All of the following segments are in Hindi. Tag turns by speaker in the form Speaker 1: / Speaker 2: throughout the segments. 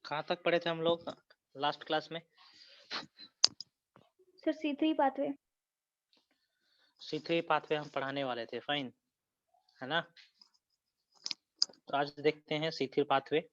Speaker 1: कहाँ तक पढ़े थे हम लोग लास्ट क्लास में?
Speaker 2: Sir C3 pathway.
Speaker 1: C3 pathway हम पढ़ाने वाले थे, फाइन है ना। तो आज देखते हैं C3 pathway.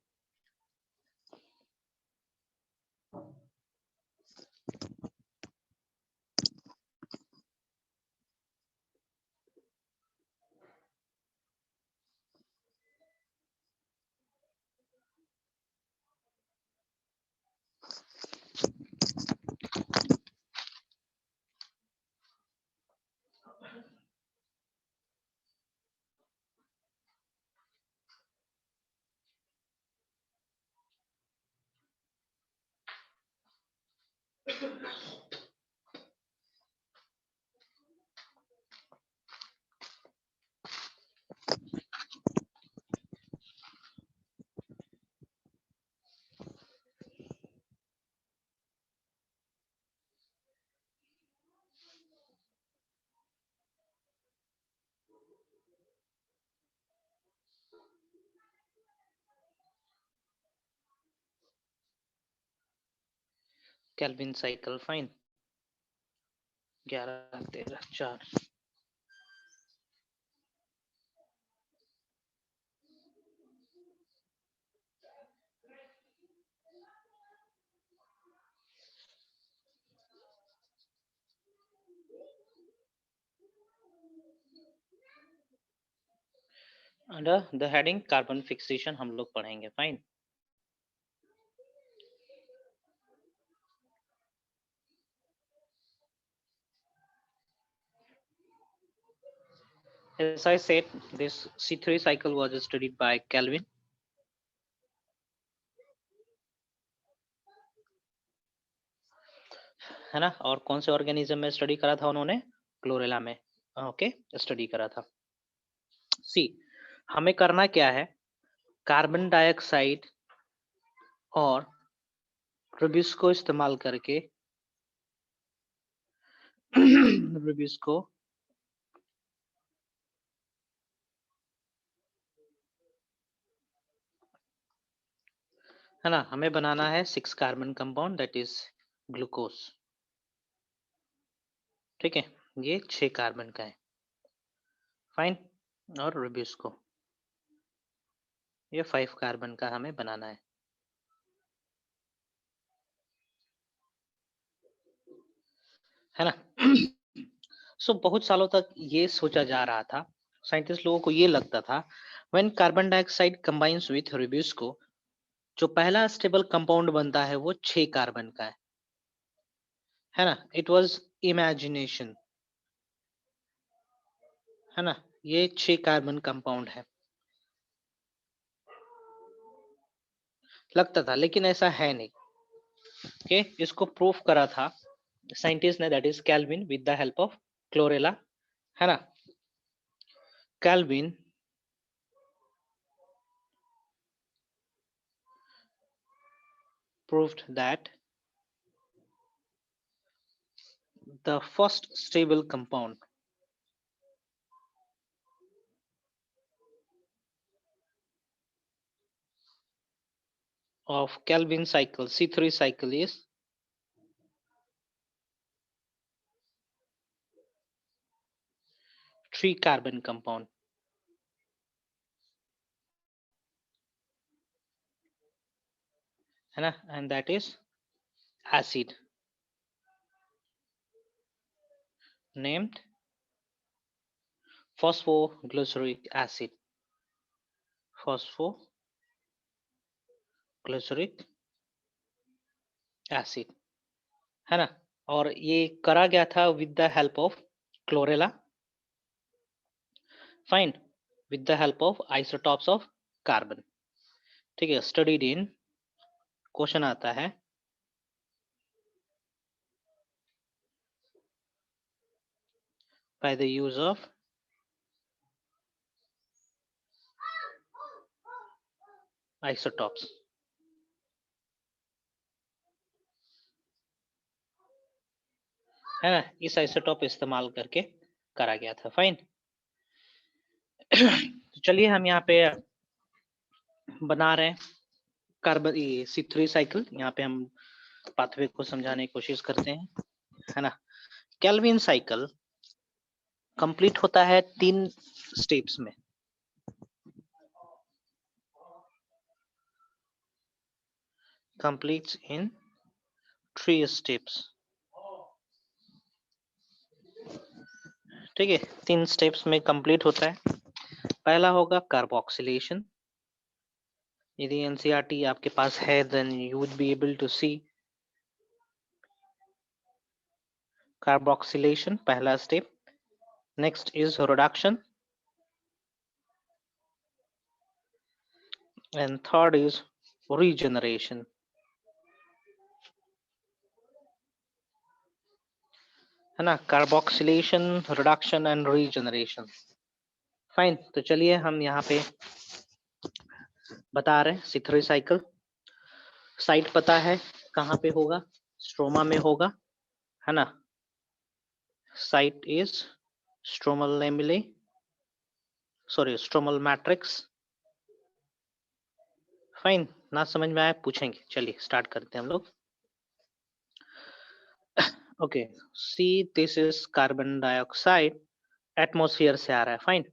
Speaker 1: Calvin cycle, fine 11 13 4। Under the heading carbon fixation हम लोग पढ़ेंगे, fine. As I said, this C3 cycle was studied by Kelvin. है ना। और कौन से ऑर्गेनिज्म में स्टडी करा था उन्होंने? क्लोरेला में। ओके, स्टडी करा था। सी, हमें करना क्या है? कार्बन डाइऑक्साइड और रूबिस को इस्तेमाल करके रूबिस को है ना, हमें बनाना है 6 carbon compound, that is glucose. ठीक है, ये 6 कार्बन का है, फाइन। और रूबिस को ये 5 कार्बन का हमें बनाना है ना। सो बहुत सालों तक ये सोचा जा रहा था, साइंटिस्ट लोगों को ये लगता था, when carbon dioxide combines with रूबिस को जो पहला स्टेबल कंपाउंड बनता है वो 6 कार्बन का है ना। इट वाज इमेजिनेशन, है ना। ये 6 कार्बन कंपाउंड है लगता था, लेकिन ऐसा है नहीं। ओके, इसको प्रूफ करा था साइंटिस्ट ने, that is Calvin with the help of chlorella, है ना। Calvin proved that the first stable compound of Calvin cycle, C3 cycle, is three carbon compound, है ना, and that is acid named phosphoglyceric acid, phosphoglyceric acid, है ना। और ये करा गया था with the help of chlorella, fine, with the help of isotopes of carbon। ठीक है, studied in, क्वेश्चन आता है by the use of isotopes, है ना। इस आइसोटोप इस्तेमाल करके करा गया था, फाइन। तो चलिए हम यहाँ पे बना रहे हैं कार्बन C3 साइकिल, यहाँ पे हम पाथवे को समझाने की कोशिश करते हैं, है ना। केल्विन साइकिल कंप्लीट होता है 3 स्टेप्स में। कंप्लीट्स इन 3 स्टेप्स। ठीक है, 3 स्टेप्स में कंप्लीट होता है। पहला होगा कार्बोक्सिलेशन। यदि एनसीईआरटी आपके पास है then you would be able to see carboxylation, पहला step. Next is reduction and third is regeneration, है ना। Carboxylation, reduction and regeneration. Fine, तो चलिए हम यहाँ पे बता रहे हैं C3 साइकिल। साइट पता है कहाँ पे होगा, स्ट्रोमा में होगा, है ना। Site is stromal lamellae, sorry stromal matrix. Fine, ना समझ में आया पूछेंगे, चलिए स्टार्ट करते हैं हम लोग। Okay, see this is carbon dioxide, atmosphere से आ रहा है। Fine,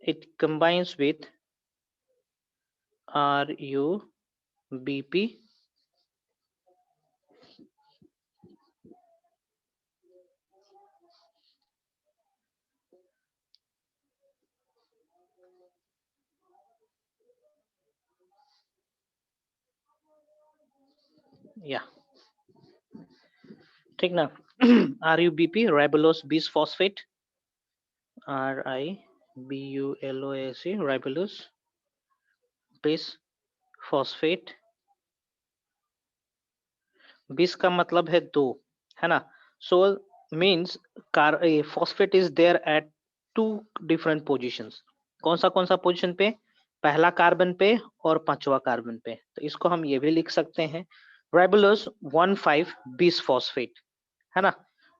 Speaker 1: it combines with RuBp या ठीक ना। RuBp राइबोलोस बीस फॉस्फेट, RIBULOS राइबोलोस बीस फॉस्फेट। 20 का मतलब है 2, है ना। So means phosphate is there at 2 different positions. कौन सा पोजीशन पे, पहला कार्बन पे और पांचवा कार्बन पे। तो इसको हम ये भी लिख सकते हैं राइबोलोस 15 बीस फॉस्फेट, है ना।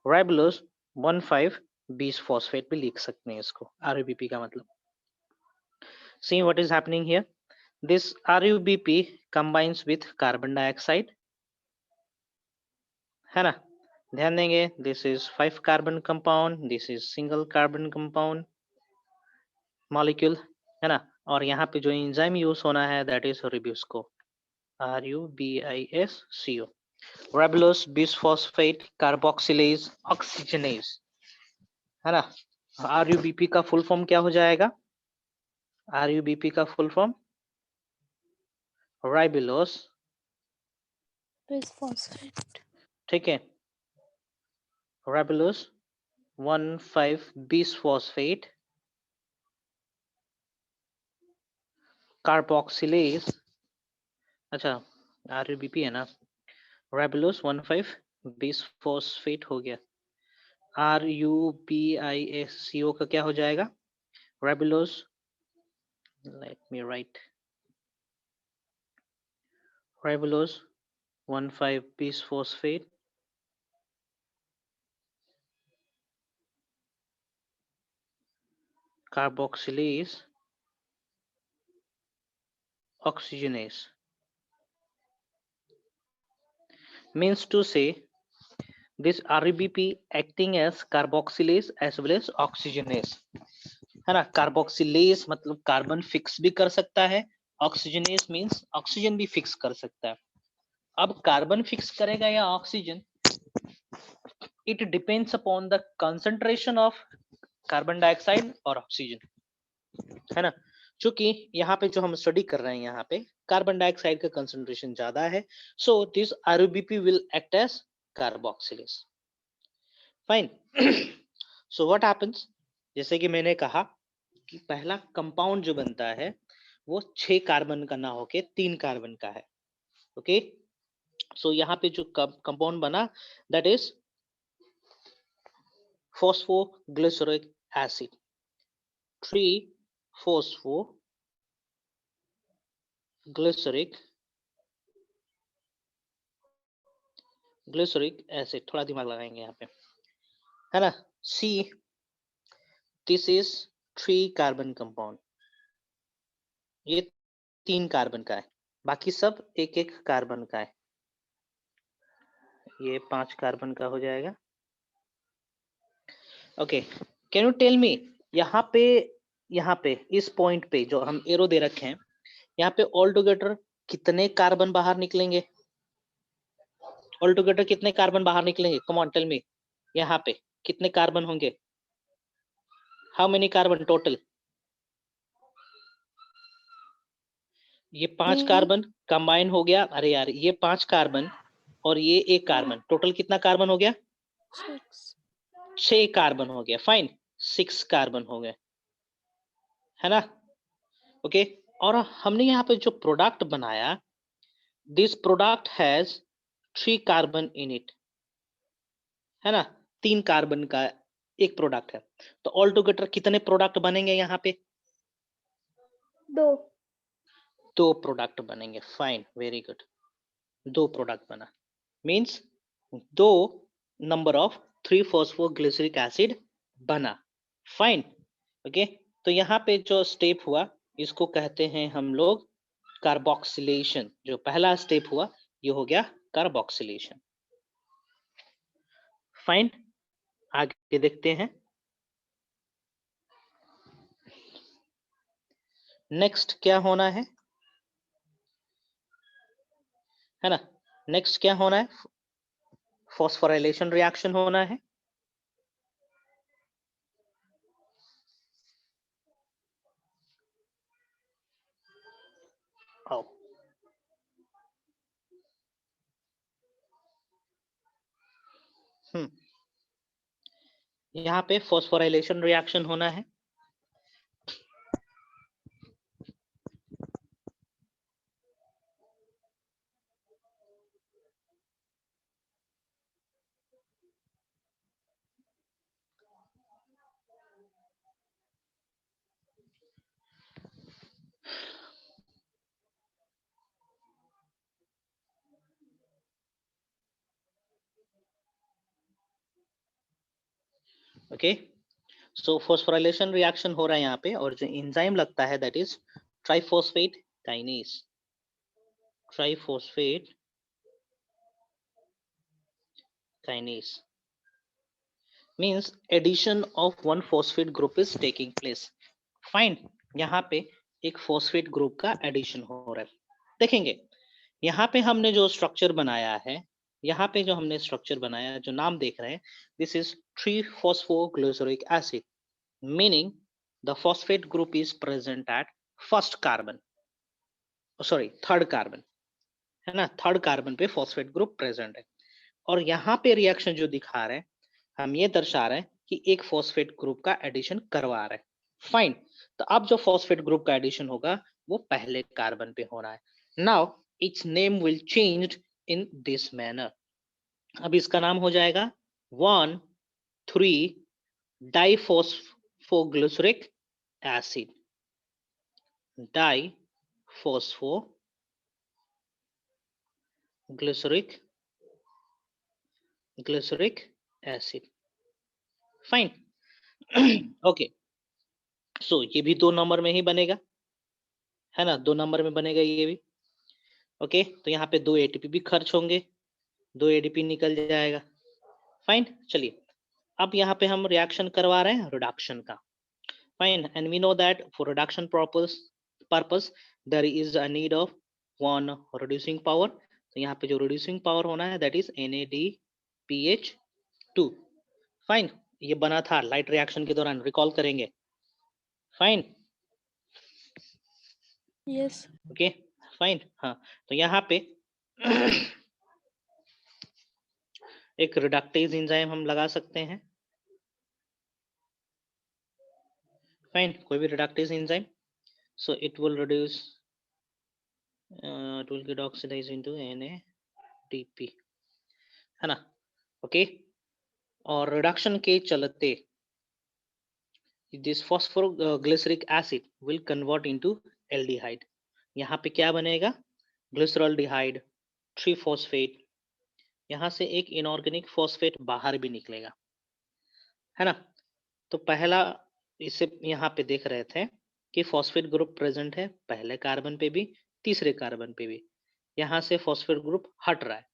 Speaker 1: राइबोलोस 15 बीस फॉस्फेट भी लिख सकते हैं इसको, RUBP का मतलब। See what is happening here, this RUBP combines with carbon dioxide, है ना। ध्यान देंगे, this is 5 carbon compound, this is single carbon compound molecule, है ना। और यहाँ पे जो एंजाइम यूज होना है that is RuBisCO, RUBISCO, ribulose bisphosphate carboxylase oxygenase, है ना। RUBP का फुल फॉर्म क्या हो जाएगा, RUBP का फुल फॉर्म राइबोलोस
Speaker 2: बिसफॉस्फेट।
Speaker 1: ठीक है, राइबोलोस 15 बिसफॉस्फेट कार्बोक्सिलेज, अच्छा RUBP है ना, राइबोलोस 15 बिसफॉस्फेट हो गया। RUBISCO का क्या हो जाएगा, ribulose, let me write, ribulose 15 bisphosphate carboxylase oxygenase, means to say this RBP acting as carboxylase as well as oxygenase, है ना। कार्बोक्सिलेज मतलब कार्बन फिक्स भी कर सकता है, ऑक्सीजनेस मींस ऑक्सीजन भी फिक्स कर सकता है। अब कार्बन फिक्स करेगा या oxygen, it depends upon the concentration of carbon dioxide और ऑक्सीजन, है ना। चूंकि यहाँ पे जो हम स्टडी कर रहे हैं यहाँ पे कार्बन डाइऑक्साइड का कंसंट्रेशन ज्यादा है, so this RUBP will act as carboxylase. Fine, so what happens, जैसे कि मैंने कहा कि पहला कंपाउंड जो बनता है वो 6 कार्बन का ना होके 3 कार्बन का है। ओके, सो यहाँ पे जो कंपाउंड बना that is phosphoglyceric acid, 3 phosphoglyceric acid, थोड़ा दिमाग लगाएंगे यहाँ पे, है ना। See this is 3 carbon compound, ये 3 कार्बन का है, बाकी सब एक एक कार्बन का है। ये 5 कार्बन का हो जाएगा। Okay, can you tell me यहाँ पे इस पॉइंट पे जो हम एरो दे रखे हैं, यहाँ पे ऑल टुगेदर कितने कार्बन बाहर निकलेंगे? ऑल टुगेदर कितने कार्बन बाहर निकलेंगे? Come on tell me. यहाँ पे कितने कार्बन होंगे? How many carbon total? ये 5
Speaker 2: 3
Speaker 1: कार्बन कंबाइन हो गया। अरे यार, ये 5 कार्बन और ये एक कार्बन, टोटल कितना कार्बन हो गया?
Speaker 2: 6
Speaker 1: 6 कार्बन हो गया। फाइन, 6 कार्बन हो गए, है ना? ओके, और हमने यहाँ पे जो प्रोडक्ट बनाया, this product has 3 carbon in it, है ना? 3 कार्बन का एक प्रोडक्ट है। तो ऑल टुगेदर कितने प्रोडक्ट बनेंगे यहाँ पे?
Speaker 2: 2
Speaker 1: 2 प्रोडक्ट बनेंगे। Fine, very good. 2 प्रोडक्ट बना, means 2 number of three phosphoglyceric acid बना। Fine, okay. तो यहाँ पे जो स्टेप हुआ, इसको कहते हैं हम लोग कार्बोक्सिलेशन। जो पहला स्टेप हुआ, ये हो गया कार्बोक्सिलेशन। फाइन, आगे देखते हैं। नेक्स्ट क्या होना है ना? नेक्स्ट क्या होना है? फॉस्फोराइलेशन रिएक्शन होना है। आओ, यहाँ पे फॉस्फोराइलेशन रिएक्शन होना है। ओके, सो फॉस्फोराइलेशन रिएक्शन हो रहा है यहाँ पे, और जो एंजाइम लगता है that is triphosphate kinase. Triphosphate kinase means addition of one phosphate group is taking place. Fine, यहाँ पे एक phosphate group का addition हो रहा है। देखेंगे यहाँ पे हमने जो स्ट्रक्चर बनाया है, यहाँ पे जो हमने स्ट्रक्चर बनाया, जो नाम देख रहे हैं, this is 3-phosphoglyceric acid, meaning the phosphate group is present at first carbon, sorry third carbon, है ना? थर्ड कार्बन पे फॉस्फेट ग्रुप प्रेजेंट है। और यहाँ पे रिएक्शन जो दिखा रहे हैं, हम ये दर्शा रहे हैं कि एक फॉस्फेट ग्रुप का एडिशन करवा रहे हैं। फाइन, तो अब जो फॉस्फेट ग्रुप का एडिशन होगा, वो पहले कार्बन पे हो रहा है। Now its name will change in this manner. अब इसका नाम हो जाएगा one three diphosphoglyceric acid. Diphosphoglyceric acid. Fine, okay. So ये भी 2 नंबर में ही बनेगा, है ना? 2 नंबर में बनेगा ये भी। ओके, तो यहाँ पे 2 एटीपी भी खर्च होंगे, 2 एटीपी निकल जाएगा। फाइन, चलिए अब यहाँ पे हम रिएक्शन करवा रहे हैं रिडक्शन का। Fine, and we know that for reduction purpose there is a need of 1 reducing power. तो यहाँ पे जो रिड्यूसिंग पावर होना है दैट इज NADPH2। फाइन, ये बना था लाइट रिएक्शन के दौरान, रिकॉल करेंगे। Fine,
Speaker 2: yes
Speaker 1: okay, fine. हाँ, तो यहाँ पे एक रिडक्टेज एंजाइम हम लगा सकते हैं। फाइन, कोई भी reductase enzyme, so it will reduce, it will get oxidized into NADP, है ना? ओके, और रिडक्शन के चलते this phosphoglyceric acid will convert into aldehyde. यहाँ पे क्या बनेगा? ग्लिसरॉल्डिहाइड 3-फॉस्फेट। यहाँ से एक इनऑर्गेनिक फॉस्फेट बाहर भी निकलेगा, है ना? तो पहला, इसे यहाँ पे देख रहे थे कि फॉस्फेट ग्रुप प्रेजेंट है पहले कार्बन पे भी, तीसरे कार्बन पे भी, यहाँ से फॉस्फेट ग्रुप हट रहा है,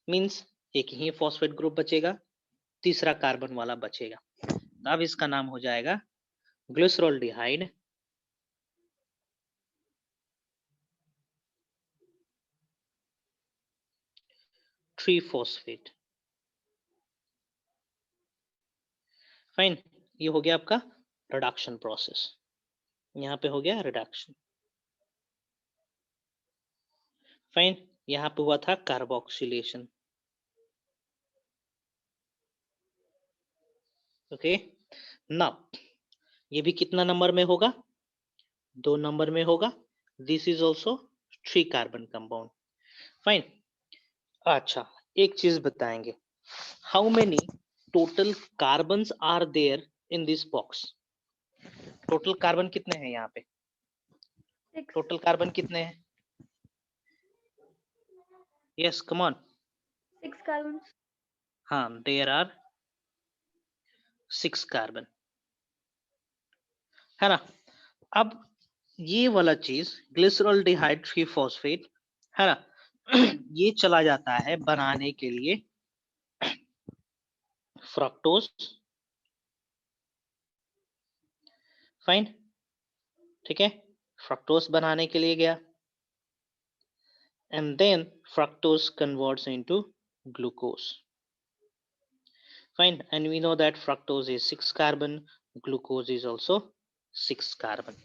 Speaker 1: मीन्स एक ही फॉस्फेट ग्रुप बचेगा, तीसरा कार्बन वाला बचेगा। तो अब इसका नाम हो जाएगा ग्लिसरॉल्डिहाइड थ्री फॉस्फेट। फाइन, ये हो गया आपका रिडक्शन प्रोसेस, यहाँ पे हो गया रिडक्शन। फाइन, यहाँ पे हुआ था कार्बोक्सिलेशन। ओके, नाउ ये भी कितना नंबर में होगा? 2 नंबर में होगा। This is also 3 carbon compound. Fine, अच्छा एक चीज बताएंगे, how many total carbons are there in this box? Total carbon कितने हैं यहाँ पे?
Speaker 2: 6.
Speaker 1: टोटल कार्बन कितने हैं? Yes come on.
Speaker 2: 6 carbons.
Speaker 1: हाँ, देयर आर 6 कार्बन, है ना। अब ये वाला चीज ग्लिसरॉल्डिहाइड 3 फॉस्फेट, है ना, ये चला जाता है बनाने के लिए फ्रक्टोज। फाइन, ठीक है, फ्रक्टोज बनाने के लिए गया, and then fructose converts into glucose. Fine, and we know that fructose is 6 carbon, glucose is also 6 carbon.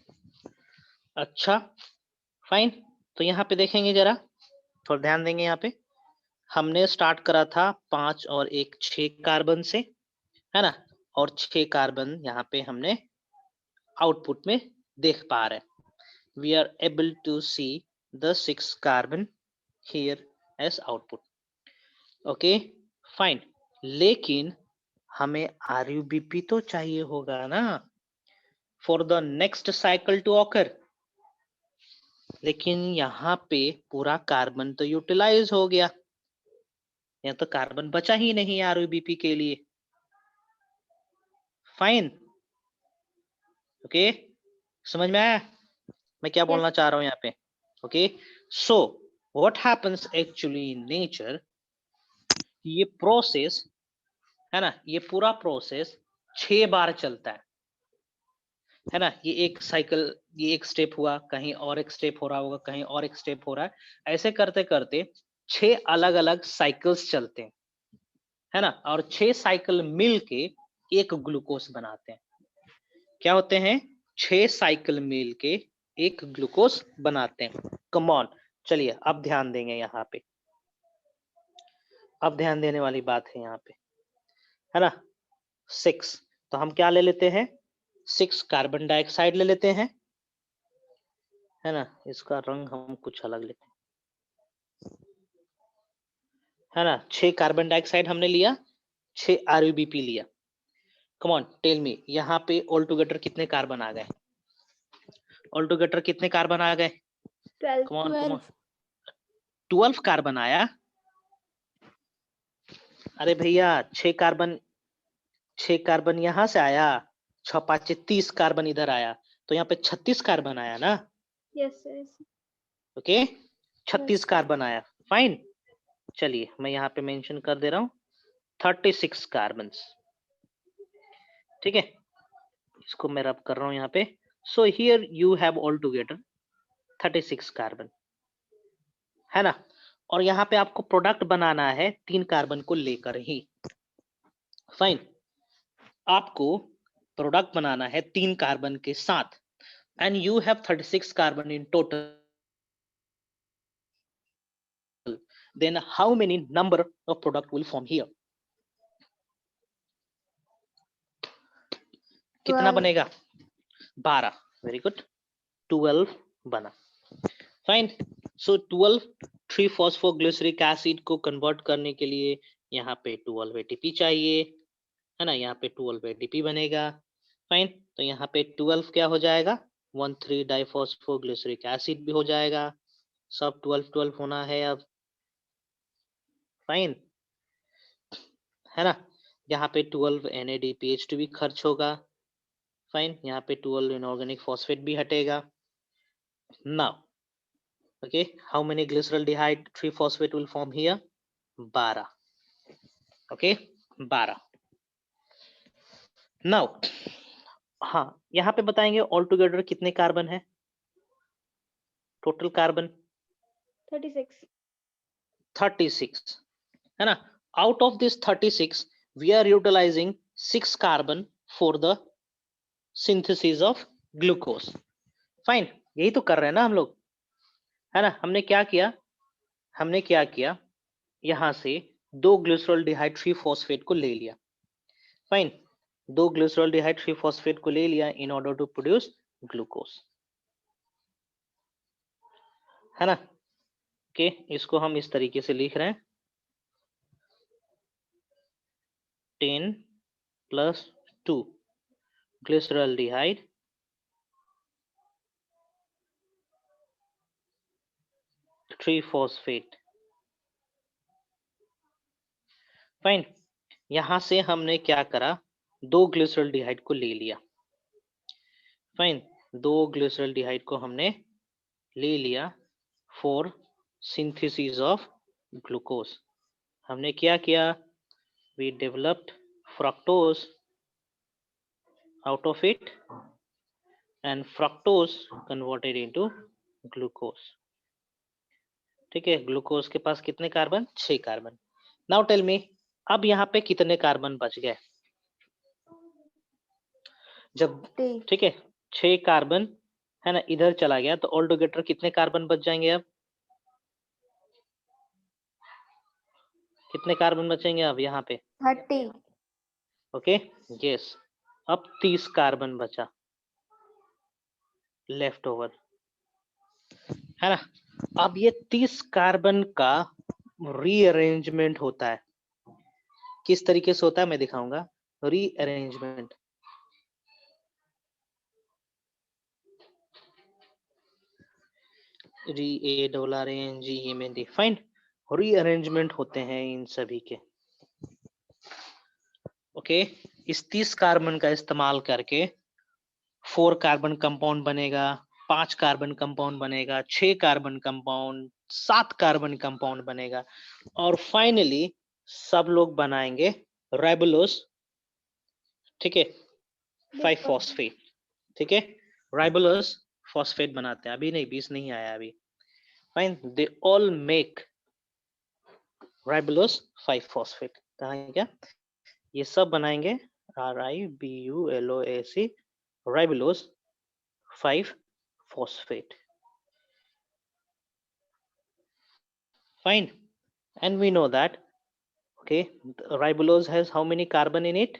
Speaker 1: अच्छा, फाइन, तो यहाँ पे देखेंगे जरा, थोड़ा ध्यान देंगे। यहाँ पे हमने स्टार्ट करा था 5 और 1 6 कार्बन से, है ना, और 6 कार्बन यहाँ पे हमने आउटपुट में देख पा रहे हैं। We are able to see the 6 carbon here as output. Okay fine, लेकिन हमें आरयूबीपी तो चाहिए होगा ना for the next cycle to occur, लेकिन यहाँ पे पूरा कार्बन तो यूटिलाइज हो गया, यहाँ तो कार्बन बचा ही नहीं आरयूबीपी के लिए। फाइन, ओके, समझ में आया मैं क्या बोलना चाह रहा हूँ यहाँ पे? Okay, so what happens actually in nature, ये प्रोसेस, है ना, ये पूरा प्रोसेस 6 बार चलता है ना। ये एक साइकिल, ये एक स्टेप हुआ, कहीं और एक स्टेप हो रहा होगा, कहीं और एक स्टेप हो रहा है, ऐसे करते करते 6 अलग अलग साइकिल्स चलते हैं, है ना, और 6 साइकिल मिल के एक ग्लूकोज बनाते हैं। क्या होते हैं? 6 साइकिल मिल के एक ग्लूकोज बनाते हैं। कम ऑन, चलिए अब ध्यान देंगे यहाँ पे, अब ध्यान देने वाली बात है यहाँ पे, है ना। 6, तो हम क्या ले लेते हैं? 6 कार्बन डाइऑक्साइड ले लेते हैं, है ना, इसका रंग हम कुछ अलग लेते हैं, है ना। 6 कार्बन डाइऑक्साइड हमने लिया, 6 आरयूबीपी लिया। कम ऑन टेल मी, यहाँ पे ऑल टुगेदर कितने कार्बन आ गए? ऑल टुगेदर कितने कार्बन आ गए?
Speaker 2: 12.
Speaker 1: Come on come on,
Speaker 2: 12.
Speaker 1: 12 carbon आया। अरे भैया 6 कार्बन यहाँ से आया, 6 5 30 कार्बन इधर आया, तो यहाँ पे 36 कार्बन आया ना।
Speaker 2: Yes, yes.
Speaker 1: Okay, 36
Speaker 2: Yes.
Speaker 1: Carbon आया। फाइन, चलिए मैं यहाँ पे मेंशन कर दे रहा हूँ 36 कार्बन, ठीक है, इसको मैं रब कर रहा हूँ यहाँ पे। So here you have all together 36 carbon, है ना, और यहाँ पे आपको प्रोडक्ट बनाना है 3 कार्बन को लेकर ही। फाइन, आपको प्रोडक्ट बनाना है 3 कार्बन के साथ, and you have 36 carbon in total, then how many number of product will form here? कितना
Speaker 2: 12.
Speaker 1: बनेगा? 12, वेरी गुड, 12 बना। फाइन, सो 12 3 फॉस्फोग्लिसरिक एसिड को कन्वर्ट करने के लिए यहाँ पे 12 एटीपी चाहिए, है ना, यहाँ पे 12 एटीपी बनेगा। फाइन, तो यहाँ पे 12 क्या हो जाएगा? 1,3 डाइफॉस्फोग्लिसरिक एसिड भी हो जाएगा, सब 12 12 होना है अब। फाइन, है ना, यहाँ पे 12 NADPH2 भी खर्च होगा। फाइन, यहाँ पे 12 इनऑर्गेनिक फॉस्फेट भी हटेगा। Now Okay, how many glyceraldehyde 3-phosphate will form here? 12. Okay, 12. Now, हाँ, यहाँ पे बताएंगे ऑल टुगेदर कितने कार्बन है? Total carbon
Speaker 2: 36.
Speaker 1: 36 है ना? Out of this 36, we are utilizing 6 carbon for the synthesis of glucose. Fine, यही तो कर रहे हैं ना हम लोग, है ना? हमने क्या किया? यहाँ से 2 ग्लिसरॉल्डिहाइड 3-फॉस्फेट को ले लिया. फाइन, 2 ग्लिसरॉल्डिहाइड 3-फॉस्फेट को ले लिया in order to produce glucose, है ना? ओके, इसको हम इस तरीके से लिख रहे हैं 10 + 2 ग्लिसरॉल्डिहाइड (3-फॉस्फेट). फाइन, यहां से हमने क्या करा? 2 ग्लिसरॉल्डिहाइड को ले लिया. फाइन, 2 ग्लिसरॉल्डिहाइड को हमने ले लिया फॉर सिंथेसिस ऑफ ग्लूकोज. हमने क्या किया? We developed fructose out of it and fructose converted into glucose. ठीक है, ग्लूकोज के पास कितने carbon? 6 carbon. Now tell me, अब यहाँ पे कितने कार्बन बच गए? जब ठीक है 6 कार्बन है ना इधर चला गया तो ऑल टुगेदर कितने कार्बन बच जाएंगे? अब कितने कार्बन बचेंगे अब यहाँ पे?
Speaker 2: 30.
Speaker 1: Okay, yes. अब 30 कार्बन बचा लेफ्ट ओवर, है ना? अब ये 30 कार्बन का रीअरेंजमेंट होता है. किस तरीके से होता है मैं दिखाऊंगा. Rearrangement, REARRANGEMENT. फाइन, रीअरेंजमेंट होते हैं इन सभी के. ओके, इस 30 कार्बन का इस्तेमाल करके 4 कार्बन कंपाउंड बनेगा, 5 कार्बन कंपाउंड बनेगा, 6 कार्बन कंपाउंड, 7 कार्बन कंपाउंड बनेगा और फाइनली सब लोग बनाएंगे राइबोलोज. ठीक है, 5-फॉस्फेट. ठीक है, राइबोलोज फॉस्फेट बनाते हैं. अभी नहीं, 20 नहीं आया अभी. Fine, they all make ribulose five phosphate. कहाँ है क्या? ये सब बनाएंगे RIBULOAC राइबोलोज 5-phosphate. Fine, and we know that okay, ribulose has how many carbon in it?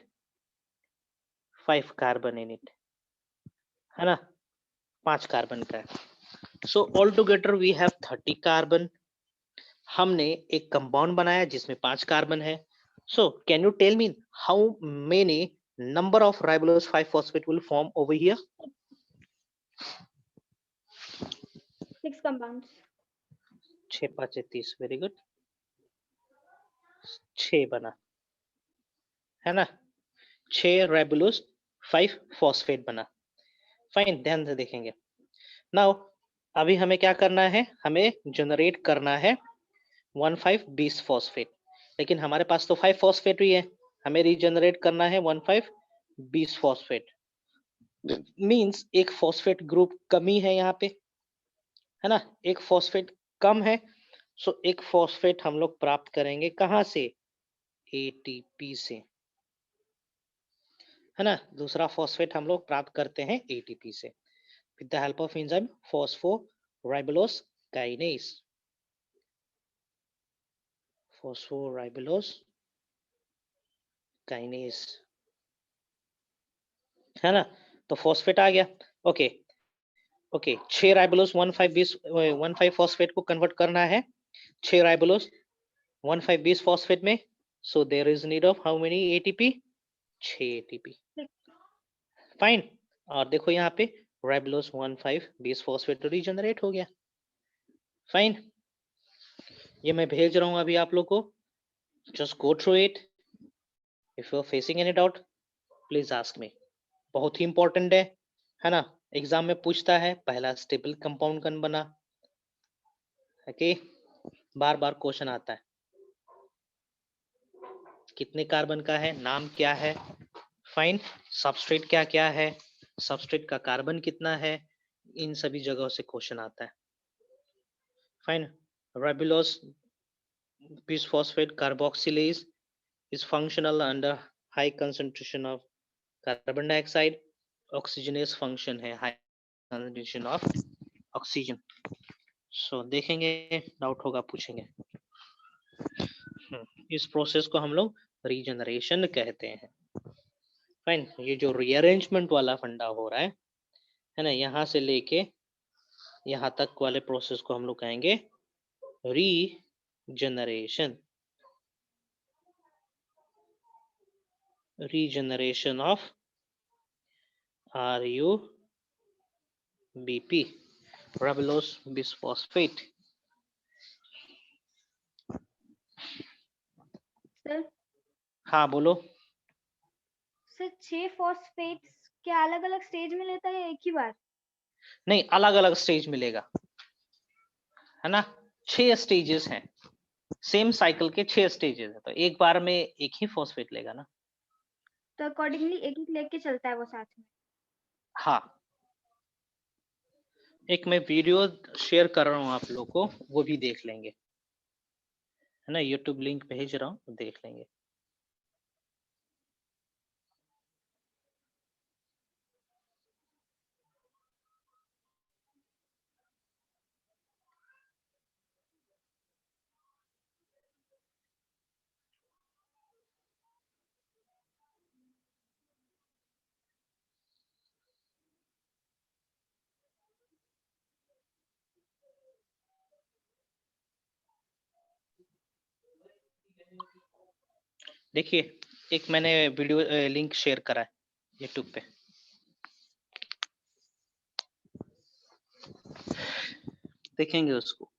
Speaker 1: 5 carbon in it, है ना? 5 कार्बन का है. So all together we have 30 carbon. हमने एक कंपाउंड बनाया जिसमें 5 कार्बन है. So can you tell me how many number of ribulose 5-phosphate will form over here?
Speaker 2: 6 compounds.
Speaker 1: 6 × 5 = 30. Very good. 6 बना, है ना? 6 राइबोलोज 5-फॉस्फेट बना. फाइन, ध्यान से देखेंगे. नाउ अभी हमें क्या करना है? हमें जनरेट करना है 1,5-bis-फॉस्फेट. लेकिन हमारे पास तो 5-फॉस्फेट ही है. हमें रीजनरेट करना है 1,5-bis-फॉस्फेट. मींस एक फॉस्फेट ग्रुप कमी है यहाँ पे, है ना? एक फॉस्फेट कम है. सो एक फॉस्फेट हम लोग प्राप्त करेंगे कहाँ से? ATP से, है ना? दूसरा फॉस्फेट हम लोग प्राप्त करते हैं ATP से with the help of enzyme phosphoribulose kinase. Phosphoribulose kinase, है ना? तो फॉस्फेट आ गया. ओके ओके, 6 राइबोलोज 1,5 को कन्वर्ट करना है 6 राइबोलोज 1,5-bis फॉस्फेट में. So there is need of how many ATP? 6 ATP. Fine, और देखो यहाँ पे राइबोलोज 1,5-bis फॉस्फेट रीजनरेट हो गया. फाइन, ये मैं भेज रहा हूँ अभी आप लोग को. Just go through it. If you are facing any doubt please ask me. बहुत ही इंपॉर्टेंट है ना? एग्जाम में पूछता है पहला स्टेबल कंपाउंड कौन बना, ओके, बार बार क्वेश्चन आता है, कितने कार्बन का है, नाम क्या है, फाइन, सबस्ट्रेट क्या क्या है, सबस्ट्रेट का कार्बन कितना है, इन सभी जगहों से क्वेश्चन आता है। Fine, ribulose bisphosphate carboxylase is functional under high concentration of carbon dioxide, oxygenase function है high concentration of oxygen। सो देखेंगे, डाउट होगा पूछेंगे। इस प्रोसेस को हम लोग रीजनरेशन कहते हैं। फाइन, ये जो रीअरेंजमेंट वाला फंडा हो रहा है ना, यहाँ से लेके यहाँ तक वाले प्रोसेस को हम लोग कहेंगे regeneration, regeneration of RUBP, ribulose bisphosphate।
Speaker 2: Sir
Speaker 1: हाँ बोलो।
Speaker 2: सर 6 फॉस्फेट्स क्या अलग अलग स्टेज में लेता है या एक ही बार?
Speaker 1: नहीं, अलग अलग स्टेज मिलेगा, है ना, 6 स्टेजेस हैं, सेम साइकिल के 6 स्टेजेस हैं, तो एक बार में एक ही फॉस्फेट लेगा ना।
Speaker 2: तो अकॉर्डिंगली एक एक लेके चलता है वो साथ में।
Speaker 1: हाँ, एक मैं वीडियो शेयर कर रहा हूँ आप लोग को, वो भी देख लेंगे, है ना, यूट्यूब लिंक भेज रहा हूँ, देख लेंगे। देखिए, एक मैंने वीडियो लिंक शेयर करा है यूट्यूब पे, देखेंगे उसको।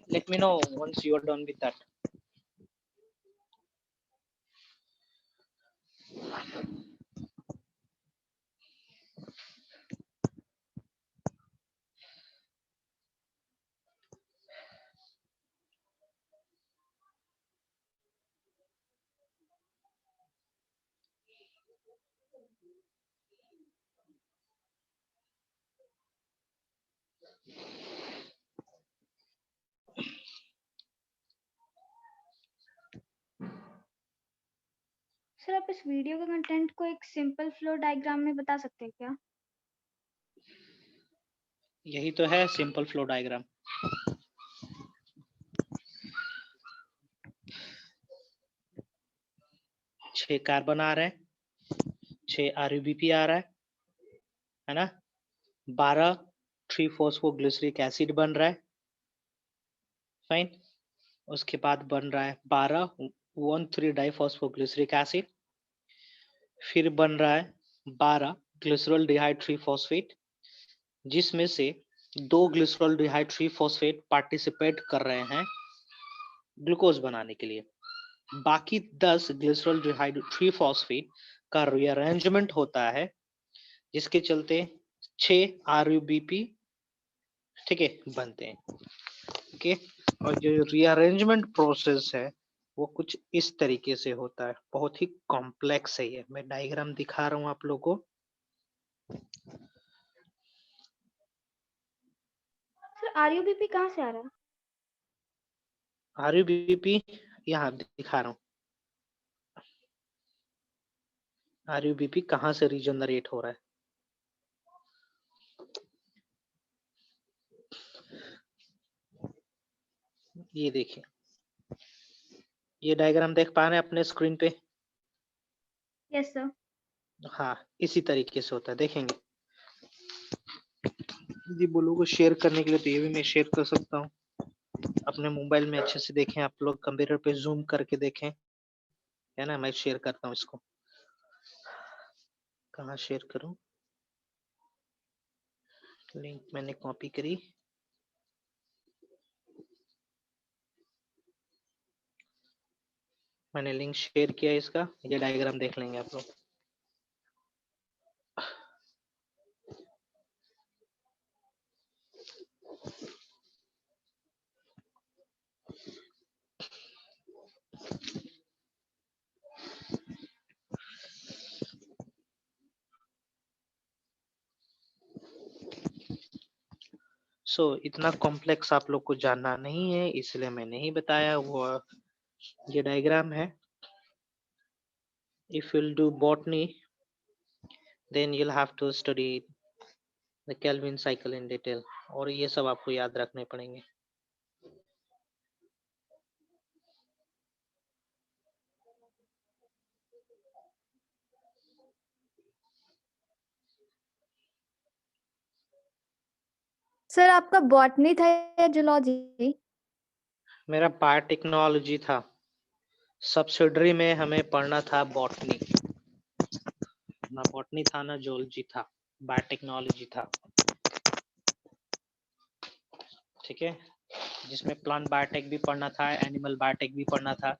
Speaker 1: Let me know once you are done with that.
Speaker 2: Sir आप इस वीडियो के कंटेंट को एक सिंपल फ्लो डायग्राम में बता सकते हैं क्या?
Speaker 1: यही तो है सिंपल फ्लो डायग्राम। छह कार्बन आ रहा है, 6 RUBP आ रहा है ना, 12 3-फॉस्फोग्लिसरिक एसिड बन रहा है, फाइन। उसके बाद बन रहा है 12 1,3-डाइफॉस्फोग्लिसरिक एसिड, फिर बन रहा है 12 ग्लिसरॉल्डिहाइड 3-फॉस्फेट, जिसमें से 2 ग्लिसरॉल्डिहाइड 3-फॉस्फेट पार्टिसिपेट कर रहे हैं ग्लूकोज बनाने के लिए। बाकी 10 ग्लिसरॉल्डिहाइड 3-फॉस्फेट का रीअरेंजमेंट होता है, जिसके चलते 6 RUBP ठीक है बनते हैं। ओके, और जो रीअरेंजमेंट प्रोसेस है वो कुछ इस तरीके से होता है, बहुत ही कॉम्प्लेक्स है ये। मैं डायग्राम दिखा रहा हूँ आप लोगों को।
Speaker 2: सर आरयूबीपी कहाँ से आ रहा है?
Speaker 1: RUBP यहाँ दिखा रहा हूँ। RUBP कहाँ से रीजनरेट हो रहा है, ये देखिए, ये डायग्राम देख पा रहे हैं अपने स्क्रीन पे?
Speaker 2: Yes sir.
Speaker 1: हाँ, इसी तरीके से होता है, देखेंगे। यदि बोलोगे शेयर करने के लिए तो ये भी मैं शेयर कर सकता हूँ, अपने मोबाइल में अच्छे से देखें आप लोग, कंप्यूटर पे जूम करके देखें, है ना। मैं शेयर करता हूँ इसको, कहाँ शेयर करूँ, लिंक मैंने कॉपी करी, मैंने लिंक शेयर किया इसका, ये डायग्राम देख लेंगे आप लोग। इतना कॉम्प्लेक्स आप लोग को जानना नहीं है, इसलिए मैं नहीं बताया। वो ये डायग्राम है। If you'll do botany, then you'll have to study the Kelvin cycle in detail, और ये सब आपको याद रखने पड़ेंगे।
Speaker 2: सर आपका बॉटनी था या जूलॉजी?
Speaker 1: मेरा बायोटेक्नोलॉजी था, सब्सिडरी में हमें पढ़ना था बॉटनी, ना बॉटनी था ना जूलॉजी था, बायोटेक्नोलॉजी था, ठीक है, जिसमें प्लांट बायोटेक भी पढ़ना था, एनिमल बायोटेक भी पढ़ना था।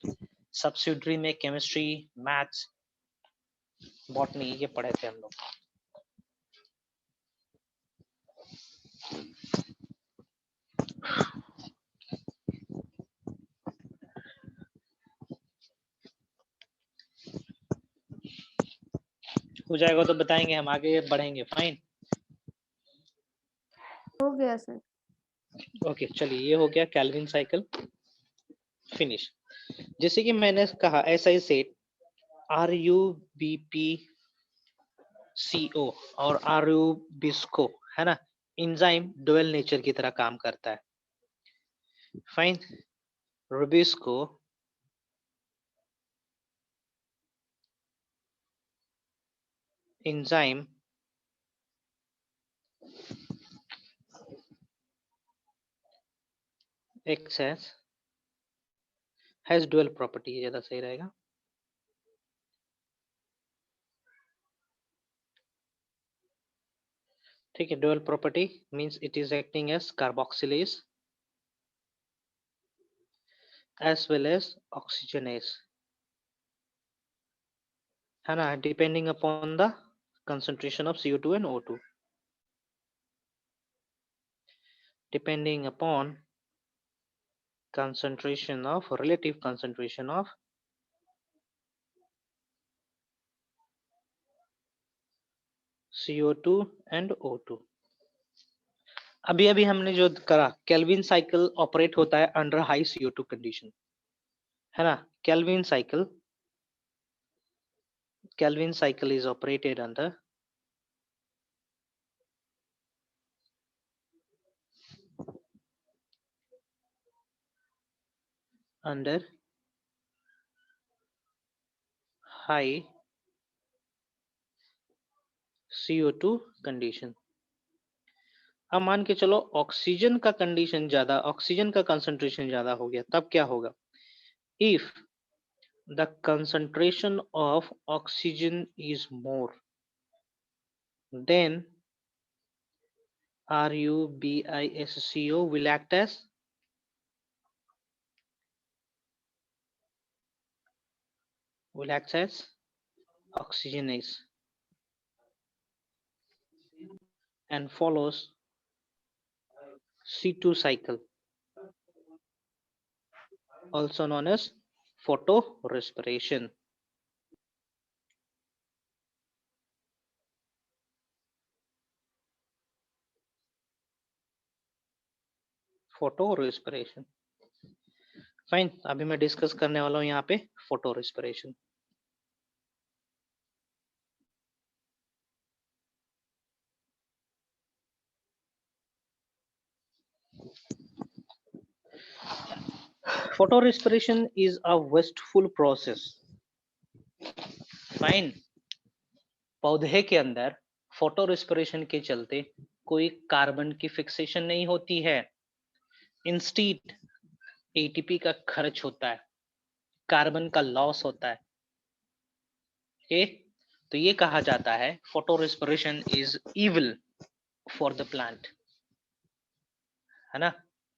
Speaker 1: सब्सिडरी में केमिस्ट्री, मैथ्स, बॉटनी ये पढ़े थे हम लोग। हो जाएगा तो बताएंगे, हम आगे बढ़ेंगे, फाइन।
Speaker 2: हो गया सर।
Speaker 1: ओके चलिए, ये हो गया कैल्विन साइकिल फिनिश। जैसे कि मैंने कहा, ऐसा ही सेट RUBP CO और RUBISCO है ना, इंजाइम डुअल नेचर की तरह काम करता है, fine. Rubisco enzyme excess has dual property, ये ज्यादा सही रहेगा। ठीक है, dual property means it is acting as carboxylase as well as oxygenase, है ना, depending upon the concentration of CO2 and O2, depending upon concentration of relative concentration of CO2 and O2. अभी अभी हमने जो करा, केल्विन साइकिल ऑपरेट होता है अंडर हाई CO2 कंडीशन, है ना. Kelvin cycle is operated under high CO2 condition. अब मान के चलो ऑक्सीजन का कंडीशन ज्यादा, ऑक्सीजन का कंसंट्रेशन ज्यादा हो गया, तब क्या होगा? If the concentration of oxygen is more, then RuBisCO will act as oxygenase and follows C2 cycle, also known as photorespiration. फोटोरेस्पिरेशन. Fine, अभी मैं डिस्कस करने वाला हूँ यहाँ पे फोटोरेस्पिरेशन. Photorespiration is a wasteful process. Fine, पौधे के अंदर फोटोरेस्पिरेशन के चलते कोई कार्बन की फिक्सेशन नहीं होती है. इंस्टीड एटीपी का खर्च होता है, कार्बन का लॉस होता है. ओके, तो ये कहा जाता है फोटोरेस्पिरेशन is evil for the plant, है ना.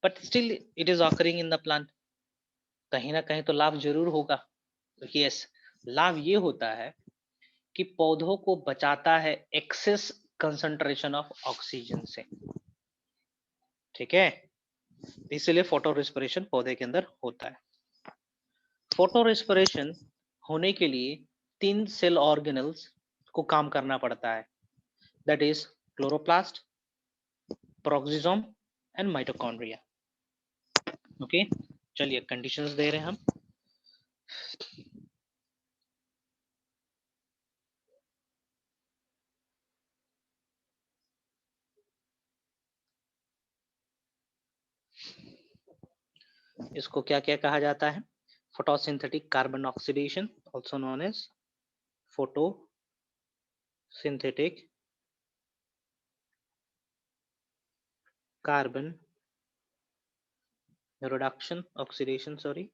Speaker 1: But still it is occurring in the plant. कहीं ना कहीं तो लाभ जरूर होगा. यस, लाभ ये होता है कि पौधों को बचाता है एक्सेस कंसंट्रेशन ऑफ ऑक्सीजन से. ठीक है, इसलिए फोटो रेस्पिरेशन पौधे के अंदर होता है. फोटो रेस्पिरेशन होने के लिए 3 सेल ऑर्गेनल्स को काम करना पड़ता है, that is chloroplast, peroxisome and mitochondria. Okay, चलिए कंडीशंस दे रहे हैं हम. इसको क्या क्या कहा जाता है? Photosynthetic carbon oxidation, also known as photosynthetic carbon reduction oxidation, sorry.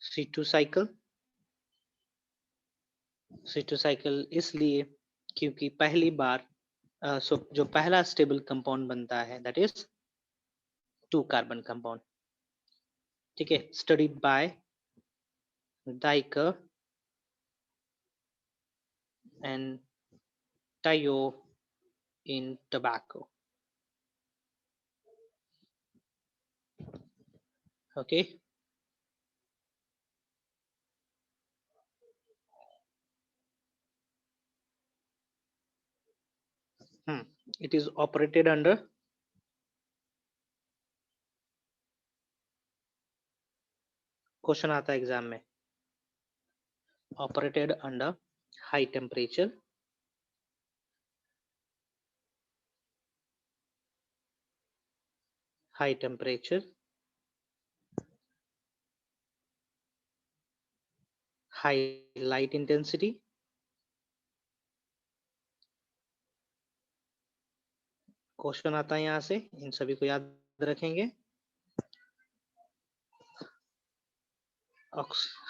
Speaker 1: C2 cycle. C2 cycle इसलिए क्योंकि पहली बार जो पहला स्टेबल कंपाउंड बनता है दैट इज 2 कार्बन कंपाउंड. ठीक है, studied by Diker and Tayo in tobacco. Okay, it is operated under question आता है एग्जाम में, operated under high temperature, high light intensity, question आता है यहाँ से, इन सभी को याद रखेंगे.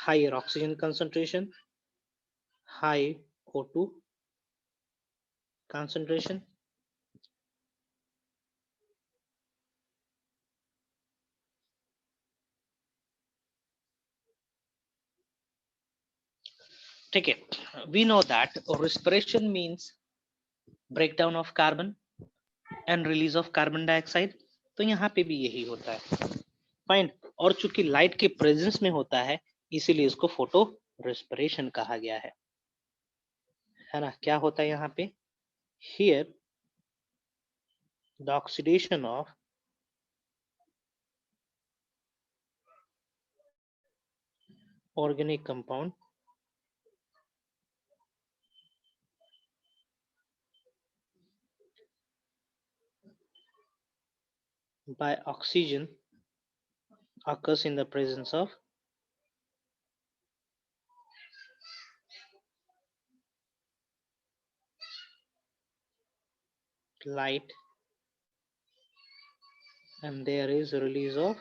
Speaker 1: Higher oxygen concentration, high O2 concentration, ठीक है, we know that respiration means breakdown of carbon and release of carbon dioxide, तो यहाँ पे भी यही होता है। फाइन, और चूंकि लाइट के प्रेजेंस में होता है इसीलिए इसको फोटो रेस्पिरेशन कहा गया है ना। क्या होता है यहाँ पे, here the oxidation of organic compound by oxygen occurs in the presence of light, and there is a release of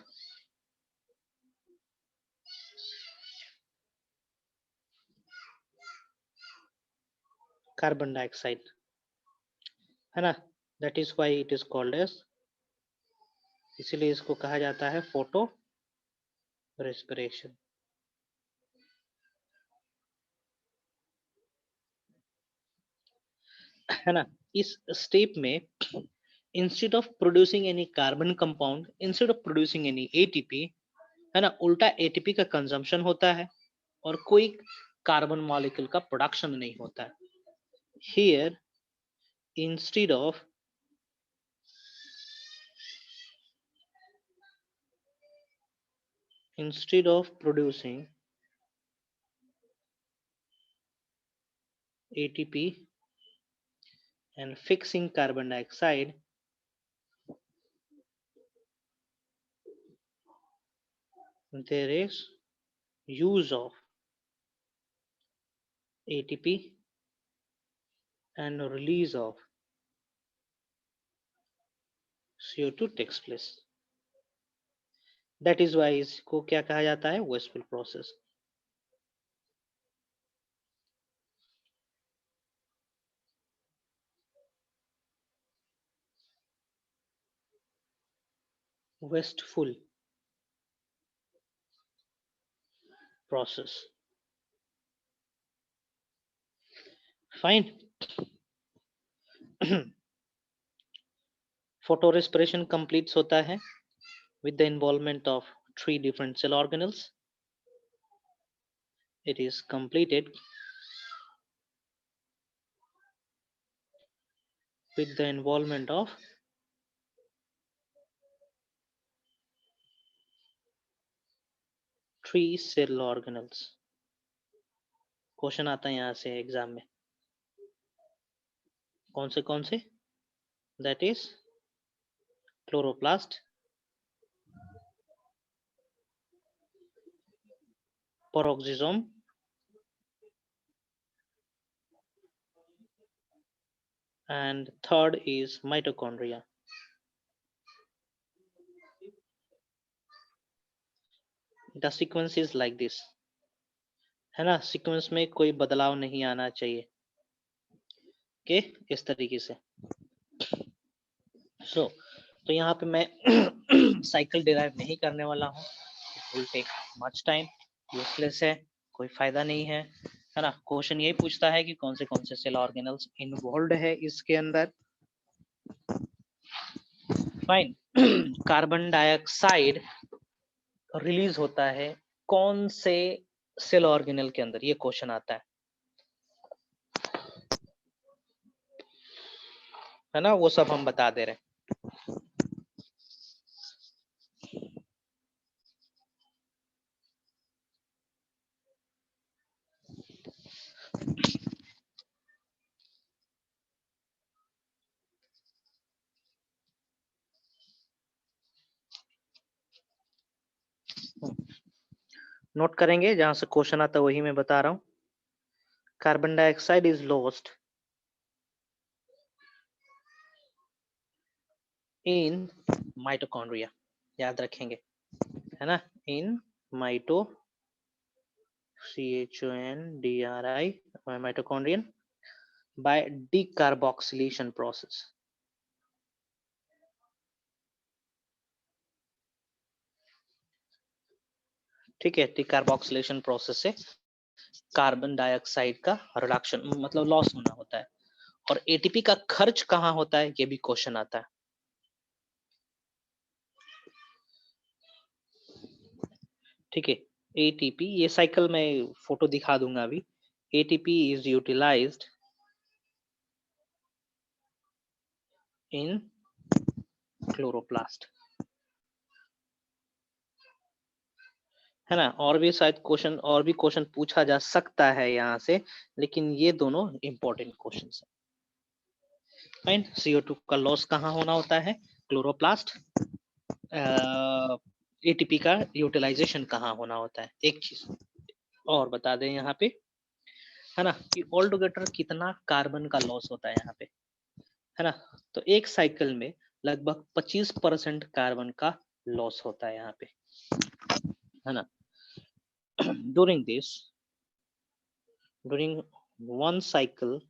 Speaker 1: carbon dioxide, है ना। that is why it is called as, इसीलिए इसको कहा जाता है फोटो रेस्पिरेशन, है ना। इस स्टेप में instead of producing any carbon compound, instead of producing any ATP, है ना, उल्टा एटीपी का कंजम्पशन होता है और कोई कार्बन मॉलिक्यूल का प्रोडक्शन नहीं होता है। Here instead of producing ATP and fixing carbon dioxide, there is use of ATP and release of CO2 takes place. That is why इसको क्या कहा जाता है, wasteful process. Wasteful process. Fine. Photorespiration completes होता है with the involvement of 3 different cell organelles. It is completed with the involvement of 3 cell organelles. Question आता है यहाँ से एग्जाम में, कौन से, that is chloroplast, peroxisome, and third is mitochondria. The sequence is like this, है ना। सीक्वेंस में कोई बदलाव नहीं आना चाहिए, के इस तरीके से। तो यहाँ पे मैं साइकिल डिराइव नहीं करने वाला हूँ, it will take much time, useless है, कोई फायदा नहीं है ना। क्वेश्चन यही पूछता है कि कौन से सेल ऑर्गेनल्स इन्वॉल्व्ड है इसके अंदर। फाइन। कार्बन डाइऑक्साइड रिलीज होता है कौन से सेल ऑर्गेनल के अंदर, ये क्वेश्चन आता है ना, वो सब हम बता दे रहे हैं। नोट करेंगे, जहां से क्वेश्चन आता है वही मैं बता रहा हूं। Carbon dioxide is lost in mitochondria, याद रखेंगे, है ना, इन माइटो CHONDRI mitochondrion by decarboxylation process. ठीक है, डिकार्बोक्सिलेशन प्रोसेस से कार्बन डाइऑक्साइड का रिडक्शन मतलब लॉस होना होता है। और एटीपी का खर्च कहाँ होता है, ये भी क्वेश्चन आता है। ठीक है, एटीपी, ये साइकिल में फोटो दिखा दूंगा अभी। ATP is utilised in chloroplast, है ना। और भी शायद क्वेश्चन, और भी क्वेश्चन पूछा जा सकता है यहाँ से, लेकिन ये दोनों इंपॉर्टेंट क्वेश्चन है। फाइन, CO2 का लॉस कहाँ होना होता है, क्लोरोप्लास्ट। एटीपी का यूटिलाइजेशन कहाँ होना होता है। एक चीज और बता दें यहाँ पे, है ना, कि ऑल टुगेदर कितना कार्बन का लॉस होता है यहाँ पे, है ना। तो एक साइकिल में लगभग 25% कार्बन का लॉस होता है यहाँ पे, है ना। during one cycle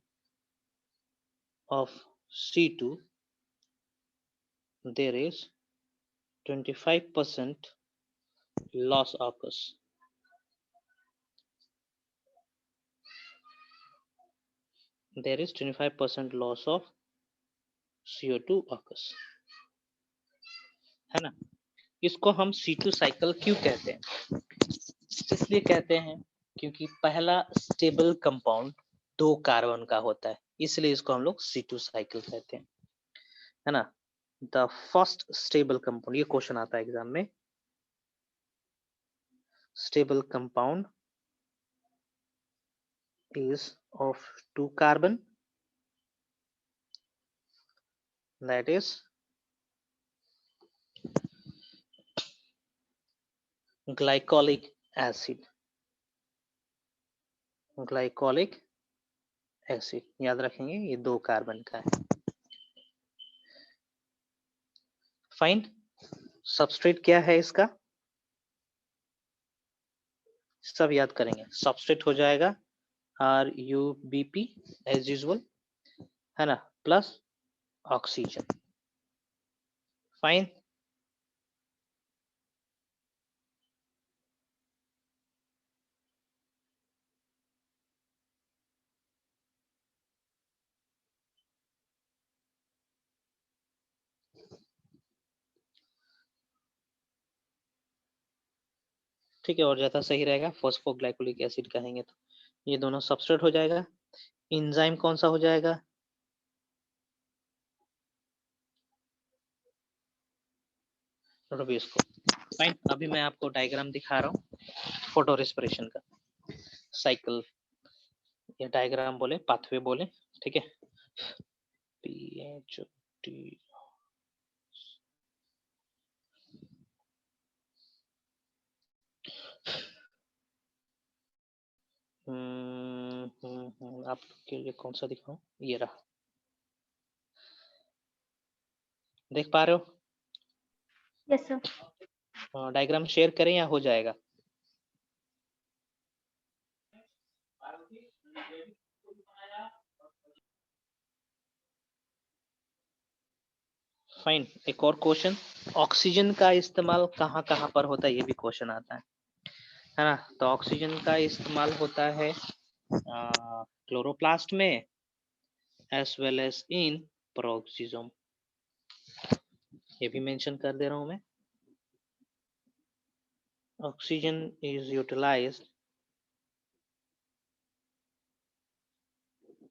Speaker 1: of C2 there is 25% loss occurs. There is 25% loss of CO2 occurs, है ना। इसको हम C2 साइकिल क्यों कहते हैं, इसलिए कहते हैं क्योंकि पहला स्टेबल कंपाउंड 2 कार्बन का होता है, इसलिए इसको हम लोग C2 साइकिल कहते हैं, है ना। द फर्स्ट स्टेबल कंपाउंड, ये क्वेश्चन आता है एग्जाम में, stable compound is of 2 carbon, that is glycolic acid, glycolic acid, याद रखेंगे ये 2 कार्बन का है। फाइन, सबस्ट्रेट क्या है इसका, सब याद करेंगे। सबस्ट्रेट हो जाएगा RuBp एज यूजुअल, है ना, प्लस ऑक्सीजन। फाइन, ठीक है, और ज्यादा सही रहेगा फॉस्फोग्लाइकोलिक एसिड कहेंगे तो। ये दोनों सबस्ट्रेट हो जाएगा। एंजाइम कौन सा हो जाएगा, रुबीस को। फाइन, अभी मैं आपको डायग्राम दिखा रहा हूँ फोटो रेस्पिरेशन का, साइकिल या डायग्राम बोले, पाथवे बोले, ठीक है। PHT आपके लिए कौन सा दिखाऊं, ये रहा, देख पा रहे हो।
Speaker 2: Yes sir.
Speaker 1: डायग्राम शेयर करें या हो जाएगा। फाइन, एक और क्वेश्चन, ऑक्सीजन का इस्तेमाल कहाँ कहाँ पर होता है, ये भी क्वेश्चन आता है ना। तो ऑक्सीजन का इस्तेमाल होता है क्लोरोप्लास्ट में as well as in peroxisome, ये भी मेंशन कर दे रहा हूं मैं। Oxygen is utilised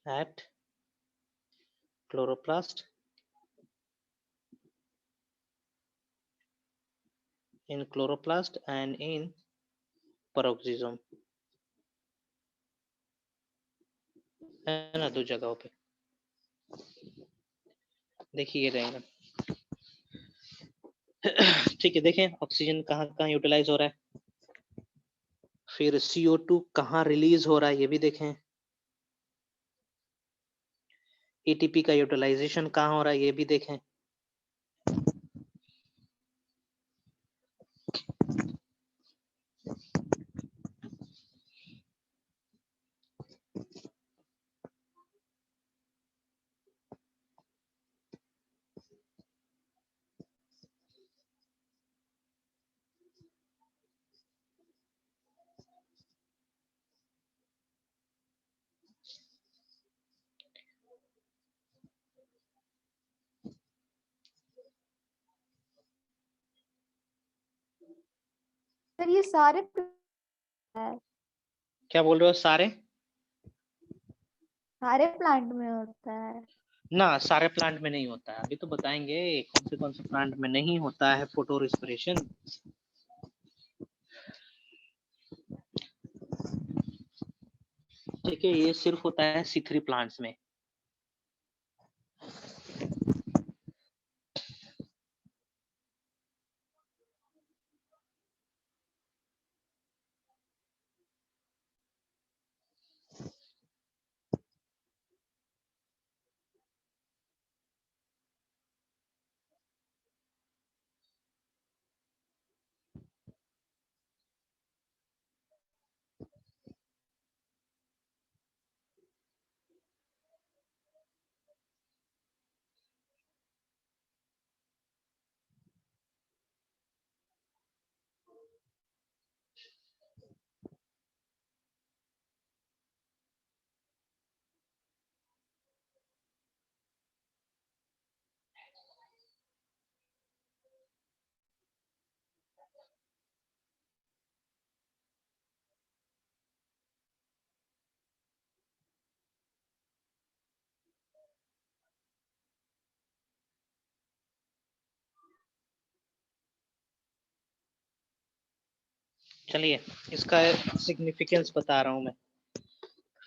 Speaker 1: at chloroplast, in chloroplast and in peroxisome, है ना, 2 जगहों पे। देखिए रहेगा। ठीक है, देखें ऑक्सीजन कहाँ कहाँ यूटिलाइज हो रहा है, फिर CO2 कहाँ रिलीज हो रहा है, ये भी देखें। एटीपी का यूटिलाइजेशन कहाँ हो रहा है, ये भी देखें।
Speaker 2: सर ये सारे है,
Speaker 1: क्या बोल रहे हो? सारे
Speaker 2: प्लांट में होता है।
Speaker 1: ना, सारे प्लांट में नहीं होता है। अभी तो बताएंगे कौन से प्लांट में नहीं होता है फोटो रेस्पिरेशन। ठीक है, ये सिर्फ होता है C3 प्लांट्स में। चलिए, इसका सिग्निफिकेंस बता रहा हूं मैं।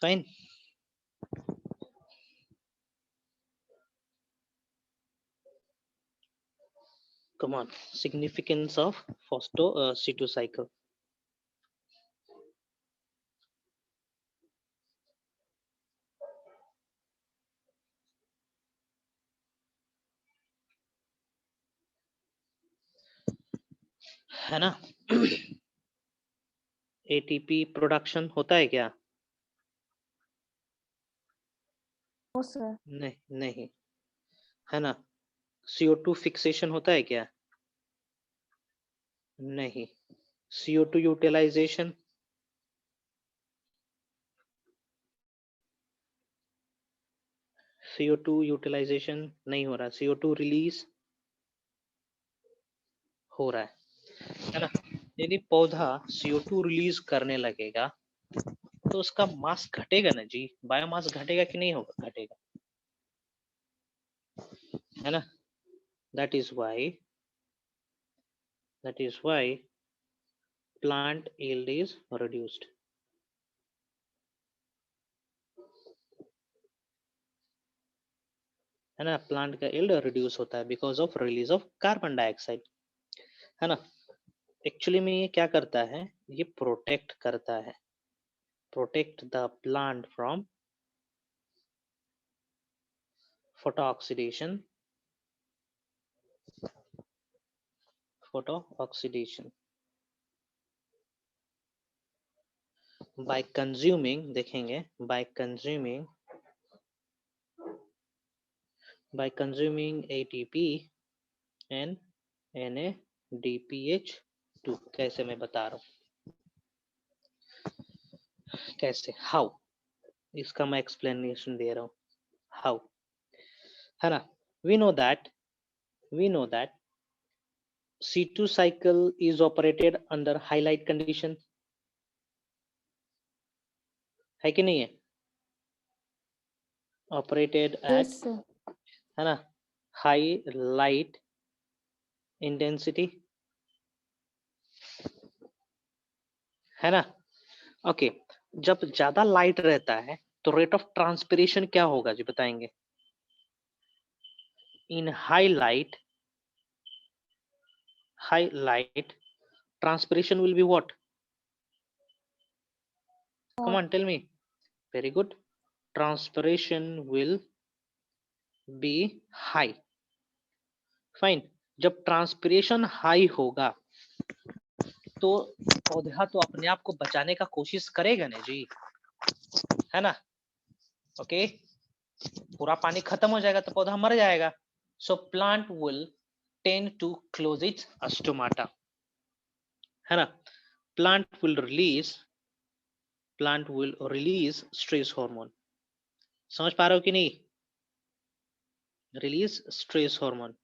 Speaker 1: Fine. Come on, significance of फोस्टो C2 साइकिल। है ना? ATP प्रोडक्शन होता है क्या?
Speaker 2: No sir.
Speaker 1: नहीं नहीं। है ना? CO2 फिक्सेशन होता है क्या? नहीं। CO2 utilisation? CO2 यूटिलाइजेशन नहीं हो रहा। CO2 रिलीज हो रहा है ना? यदि पौधा CO2 रिलीज करने लगेगा तो उसका मास घटेगा ना जी, बायोमास घटेगा कि नहीं होगा? घटेगा, है ना? That is why plant yield is reduced। है ना? प्लांट का yield रिड्यूस होता है because of release of carbon dioxide. है ना? एक्चुअली में ये क्या करता है? ये प्रोटेक्ट करता है, protect the plant from photo oxidation by consuming, देखेंगे, by consuming ATP and NADPH2। कैसे? मैं बता रहा हूँ कैसे, हाउ। इसका मैं एक्सप्लेनेशन दे रहा हूँ, हाउ। है ना? we know that C2 cycle is operated under high light condition, है कि नहीं है? Operated at,
Speaker 2: yes sir.
Speaker 1: है ना, हाई लाइट इंटेंसिटी, है ना? ओके। जब ज्यादा लाइट रहता है तो रेट ऑफ ट्रांसपिरेशन क्या होगा जी, बताएंगे? In high light transpiration will be what? Come on, tell me. Very good, transpiration will be high. Fine. जब ट्रांसपिरेशन हाई होगा तो पौधा तो अपने आप को बचाने का कोशिश करेगा ना जी, है ना? ओके, पूरा पानी खत्म हो जाएगा तो पौधा मर जाएगा। So plant will tend to close its stomata, है ना? Plant will release stress hormone. समझ पा रहे हो कि नहीं? रिलीज स्ट्रेस हार्मोन,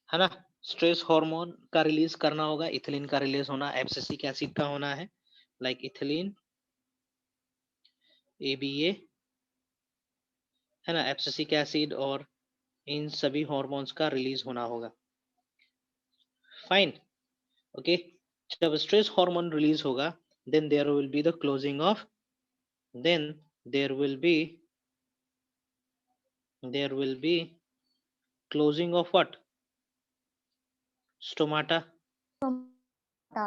Speaker 1: है ना? स्ट्रेस हार्मोन का रिलीज करना होगा, इथिलीन का रिलीज होना, एब्सिसिक एसिड का होना है, लाइक इथिलीन, ABA, है ना, एब्सिसिक एसिड, और इन सभी हार्मोन्स का रिलीज होना होगा। Fine, okay. जब स्ट्रेस हार्मोन रिलीज होगा, then there will be the closing of, then there will be closing of what? Stomata,
Speaker 2: टा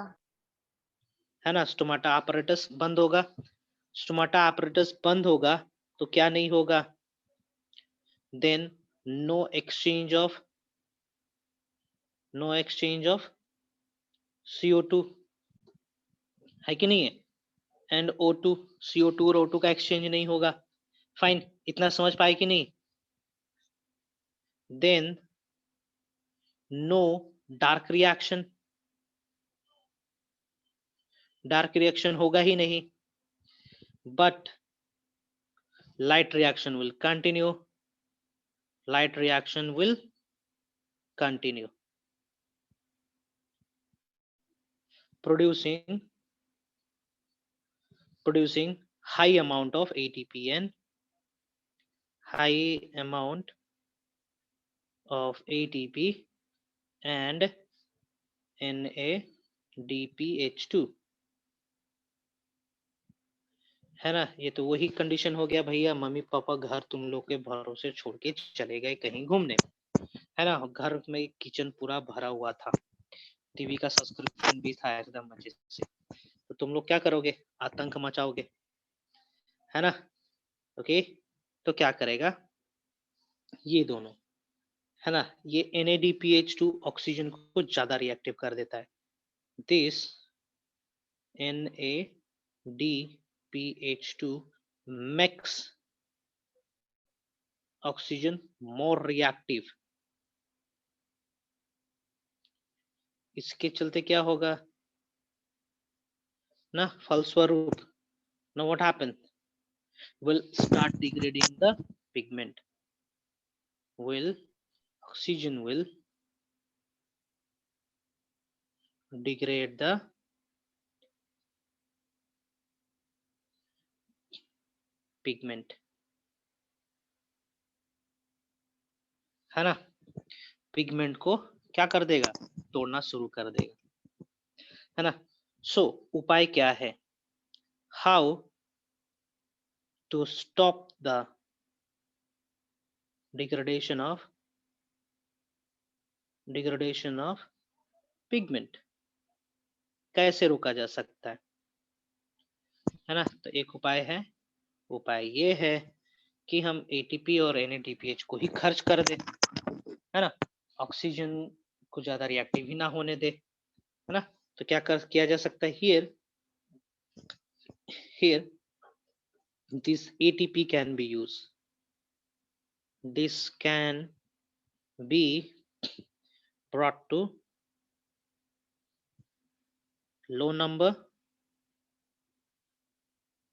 Speaker 1: है ना, स्टोमाटा apparatus बंद होगा। स्टोमाटा apparatus बंद होगा तो क्या नहीं होगा? Then no exchange of CO2, है कि नहीं है? एंड O2, CO2 और O2 का एक्सचेंज नहीं होगा। फाइन, इतना समझ पाए कि नहीं? Then no dark reaction, dark reaction होगा ही नहीं, but light reaction will continue, light reaction will continue, producing high amount of ATP and high amount of ATP and NADPH2, है ना। ये तो वही कंडीशन हो गया भैया, मम्मी पापा घर तुम लोग के भरोसे छोड़ के चले गए कहीं घूमने, है ना। घर में किचन पूरा भरा हुआ था, टीवी का सब्सक्रिप्शन भी था एकदम मजे से, तो तुम लोग क्या करोगे? आतंक मचाओगे, है ना। ओके, तो क्या करेगा ये दोनों, है ना, ये NADPH2 ऑक्सीजन को ज्यादा रिएक्टिव कर देता है। This NADPH2 makes oxygen more reactive. इसके चलते क्या होगा ना, फलस्वरूप ना, what happen, will start degrading the pigment, oxygen will degrade the pigment, है ना। पिगमेंट को क्या कर देगा? तोड़ना शुरू कर देगा, है ना। सो उपाय क्या है? How to stop the degradation of pigment, कैसे रोका जा सकता है ना। तो एक उपाय है, उपाय ये है कि हम ATP और NADPH को ही खर्च कर दें, है ना, ऑक्सीजन को ज्यादा रिएक्टिव ही ना होने दे, है ना। तो क्या किया जा सकता है? here this ATP can be used, this can be brought to low number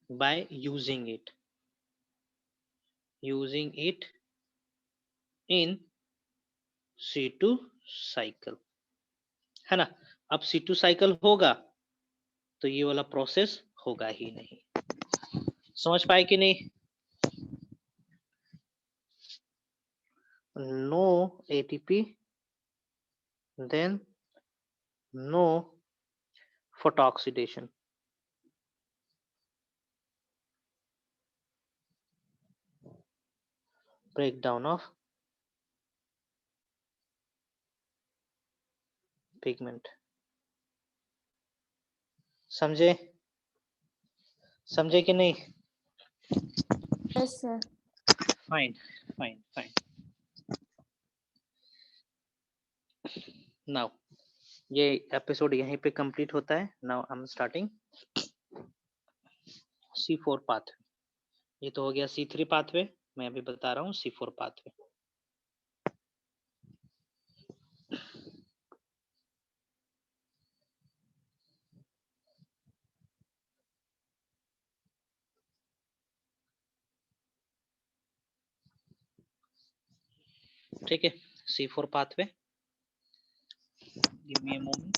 Speaker 1: by using it in C2 cycle, है ना। अब C2 साइकिल होगा तो ये वाला प्रोसेस होगा ही नहीं। समझ पाए कि नहीं? No ATP, then no photooxidation, breakdown of pigment। समझे कि नहीं?
Speaker 2: Yes sir.
Speaker 1: Fine fine fine. Now ये एपिसोड यहीं पे कंप्लीट होता है। Now I am starting C4 pathway. ये तो हो गया C3 पाथवे, मैं अभी बता रहा हूँ C4 पाथवे। ठीक है, C4 pathway. Give me a moment.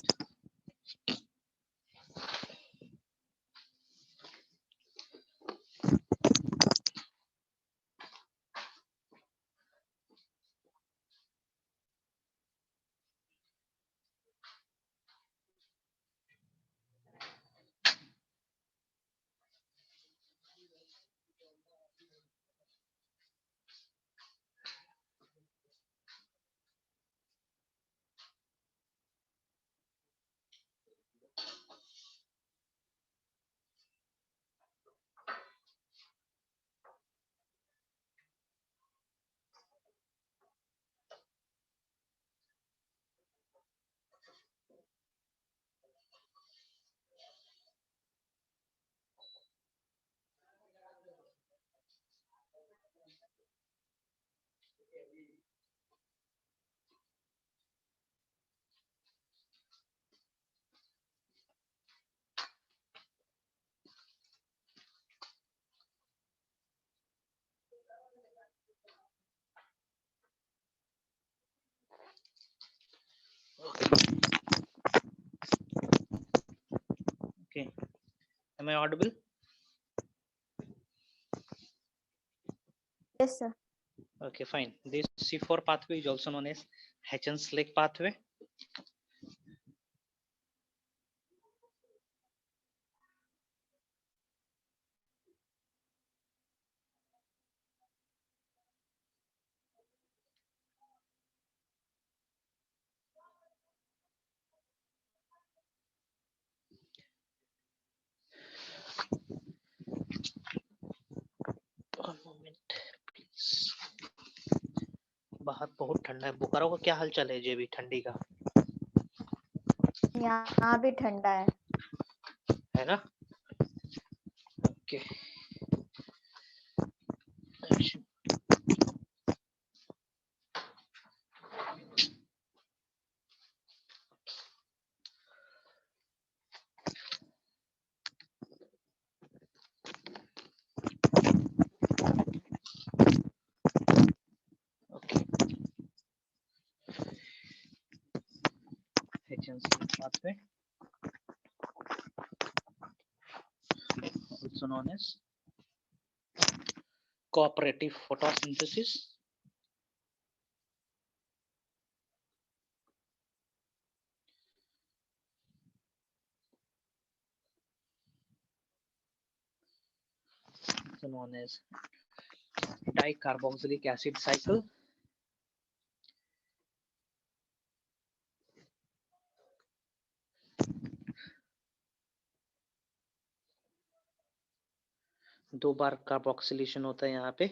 Speaker 1: Okay. Am I audible?
Speaker 2: Yes, sir.
Speaker 1: Okay, fine. This C4 pathway is also known as Hechens-Lake pathway. One moment, please. बाहर बहुत ठंडा है। बोकारो का क्या हाल चाल है जेबी ठंडी का?
Speaker 2: यहाँ भी ठंडा
Speaker 1: है ना? Okay. Okay. Hechens-Lake pathway, also known as cooperative photosynthesis. Also known as dicarboxylic acid cycle. दो बार कार्बोक्सिलेशन होता है यहाँ पे,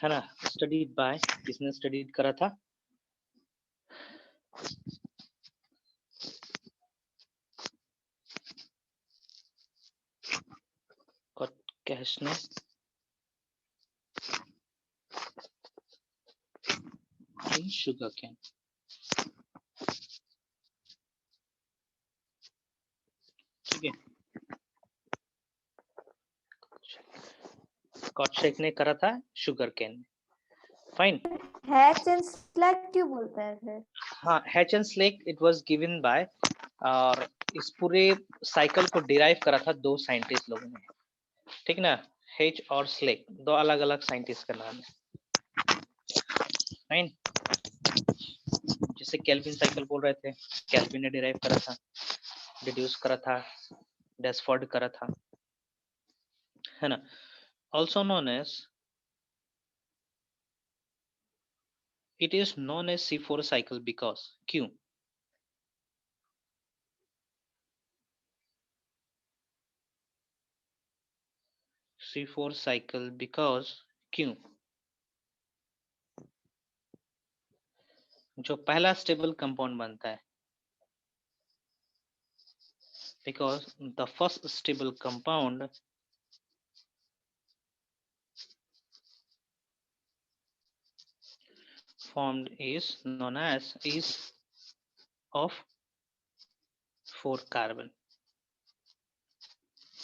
Speaker 1: है ना? स्टडीड बाय, किसने स्टडीड करा था? कैशने in sugarcane. ठीक है, कॉटशेक ने करा था शुगर कैन। फाइन।
Speaker 2: हैचेंस-लेक क्यों बोलते हैं फिर?
Speaker 1: हाँ, हैचेंस-लेक इट वाज गिवन बाय, और इस पूरे साइकिल को डिराइव करा था दो साइंटिस्ट लोगों ने, ठीक ना? हेच और स्लेक, दो अलग अलग साइंटिस्ट का नाम है। फाइन। जैसे केल्विन साइकिल बोल रहे थे, केल्विन ने डिराइव करा था, डिड्यूस करा था, डेस्फोर्ड करा था, है ना? Also known as, it is known as C4 cycle because क्यों? C4 cycle because क्यों? जो पहला स्टेबल कंपाउंड बनता है, because the first stable compound formed is known as is of 4 carbon,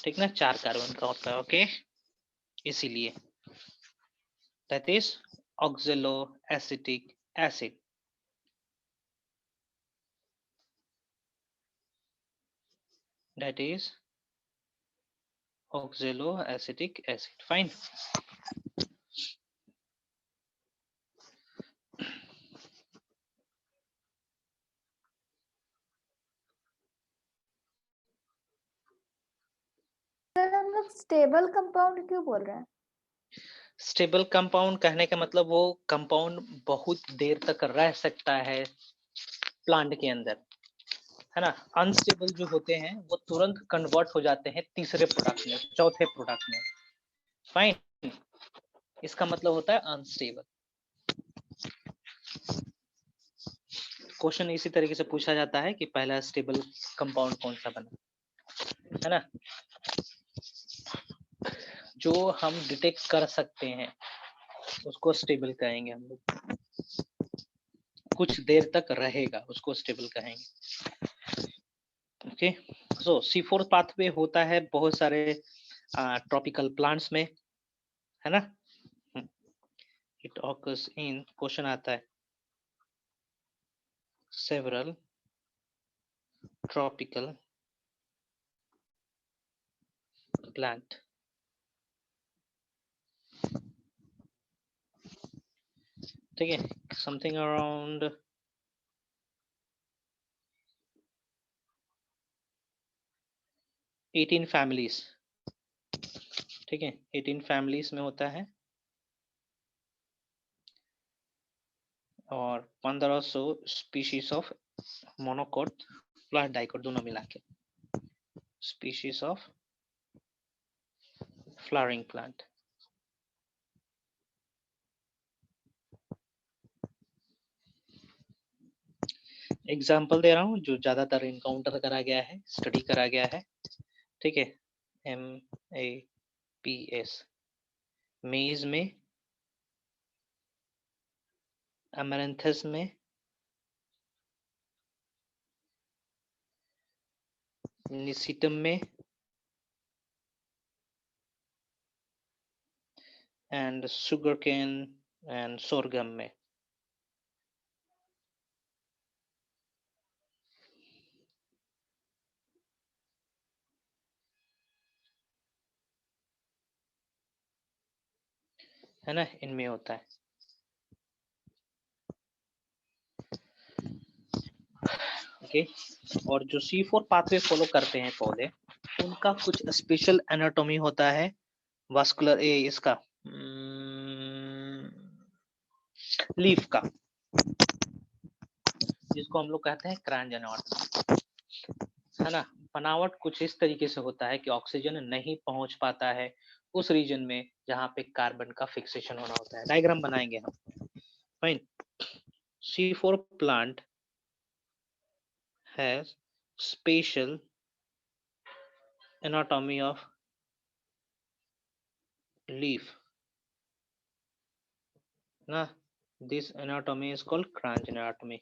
Speaker 1: ठीक ना? 4 कार्बन का होता है, ओके? इसीलिए that is oxaloacetic acid. that is oxaloacetic acid. Fine.
Speaker 2: Sir हम लोग स्टेबल कंपाउंड क्यों बोल रहे हैं?
Speaker 1: स्टेबल कंपाउंड कहने का मतलब वो कंपाउंड बहुत देर तक रह सकता है प्लांट के अंदर, है ना। अनस्टेबल जो होते हैं वो तुरंत कन्वर्ट हो जाते हैं तीसरे प्रोडक्ट में, चौथे प्रोडक्ट में। फाइन, इसका मतलब होता है अनस्टेबल। क्वेश्चन इसी तरीके से पूछा जाता है कि पहला स्टेबल कंपाउंड कौन सा बना, है ना। जो हम डिटेक्ट कर सकते हैं उसको स्टेबल कहेंगे हम लोग, कुछ देर तक रहेगा उसको स्टेबल कहेंगे। ओके, सो C4 पाथवे होता है बहुत सारे ट्रॉपिकल प्लांट्स में, है ना। इट ऑकर्स इन, क्वेश्चन आता है several tropical plant, ठीक है, समथिंग अराउंड 18 फैमिलीज, ठीक है, 18 फैमिलीज में होता है और 1500 species of monocot plus dicot दोनों मिला के species of flowering plant. Example दे रहा हूँ जो ज्यादातर इनकाउंटर करा गया है, स्टडी करा गया है, ठीक है। MAPS, मेज में, अमेरंथस में, निसिटम में and sugarcane and sorghum में। है ना, इनमें होता है। ओके, और जो C4 पाथवे फॉलो करते हैं पौधे, उनका कुछ स्पेशल एनाटॉमी होता है वास्कुलर इसका लीफ का, जिसको हम लोग कहते हैं क्रांज एनाटॉमी, है ना। बनावट कुछ इस तरीके से होता है कि ऑक्सीजन नहीं पहुंच पाता है उस रीजन में जहां पे कार्बन का फिक्सेशन होना होता है। डायग्राम बनाएंगे हम। Fine, C4 plant has special anatomy of leaf, ना। This anatomy is called Cranch anatomy.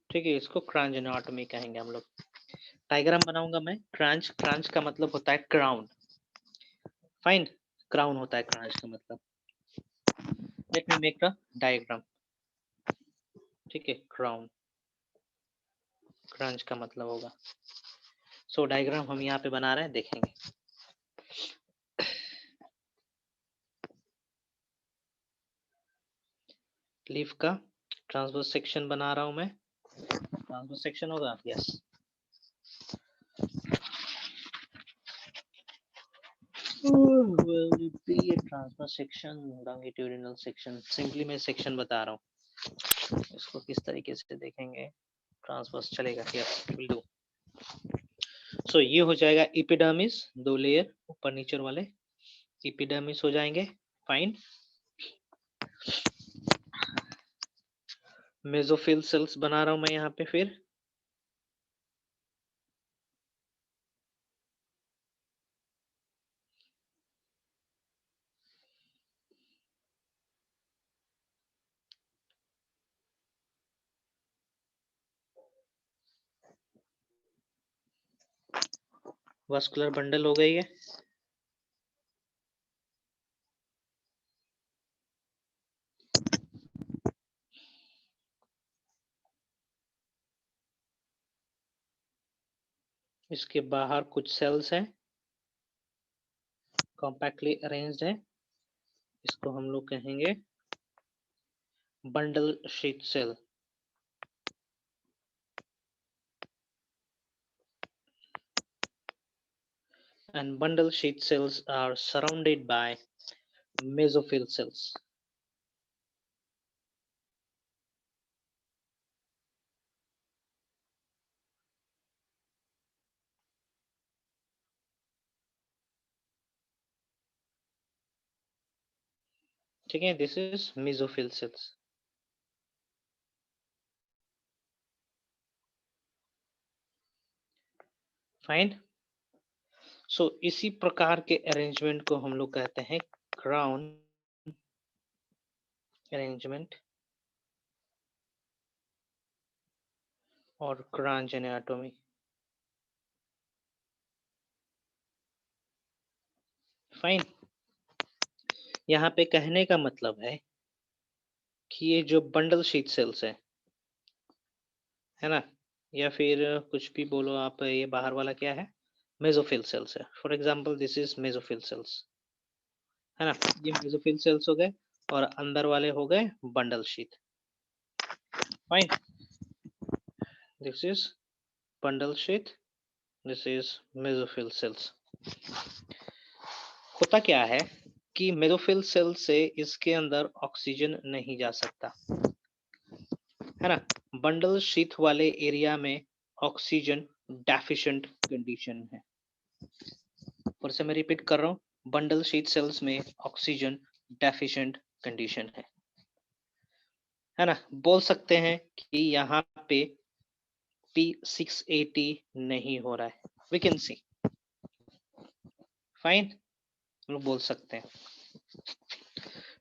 Speaker 1: ठीक है, इसको क्रांच एनाटॉमी कहेंगे हम लोग। डायग्राम बनाऊंगा मैं। क्रांच, क्रांच का मतलब होता है क्राउन। फाइन, क्राउन होता है क्रांच का मतलब। Let me make the diagram, ठीक है। क्राउन, क्रांच का मतलब होगा। सो डायग्राम हम यहाँ पे बना रहे हैं, देखेंगे। लीफ का ट्रांसवर्स सेक्शन बना रहा हूं मैं। ट्रांसवर्स सेक्शन होगा, yes. will be a transverse section, longitudinal section। Simply मैं सेक्शन बता रहा हूँ, इसको किस तरीके से देखेंगे। ट्रांसवर्स चलेगा, यस विल डू। सो ये हो जाएगा एपिडर्मिस, 2 लेयर ऊपर नीचे वाले एपिडर्मिस हो जाएंगे। फाइन, मेसोफिल सेल्स बना रहा हूं मैं यहाँ पे। फिर वास्कुलर बंडल हो गई है। इसके बाहर कुछ सेल्स हैं, कॉम्पैक्टली अरेंज्ड है। इसको हम लोग कहेंगे bundle sheath cell. And bundle sheet cells are surrounded by mesophyll cells. ठीक है, this is mesophyll cells. Fine. So इसी प्रकार के अरेंजमेंट को हम लोग कहते हैं क्राउन अरेंजमेंट और क्रांच एनाटॉमी। फाइन। यहाँ पे कहने का मतलब है कि ये जो बंडल शीट सेल्स है ना, या फिर कुछ भी बोलो आप, ये बाहर वाला क्या है, मेसोफिल सेल्स है। For example this is mesophyll cells, है ना। ये मेसोफिल सेल्स हो गए और अंदर वाले हो गए bundle sheath. Fine, this is bundle sheet, this is mesophyll cells. होता क्या है कि मेसोफिल सेल से इसके अंदर ऑक्सीजन नहीं जा सकता, है ना। बंडल शीट वाले एरिया में ऑक्सीजन डेफिशिएंट कंडीशन है। फिर से मैं रिपीट कर रहा हूँ, बंडल शीट सेल्स में ऑक्सीजन डेफिशिएंट कंडीशन है ना। बोल सकते हैं कि यहाँ पे P680 नहीं हो रहा है, वी कैन सी। फाइन, लोग बोल सकते हैं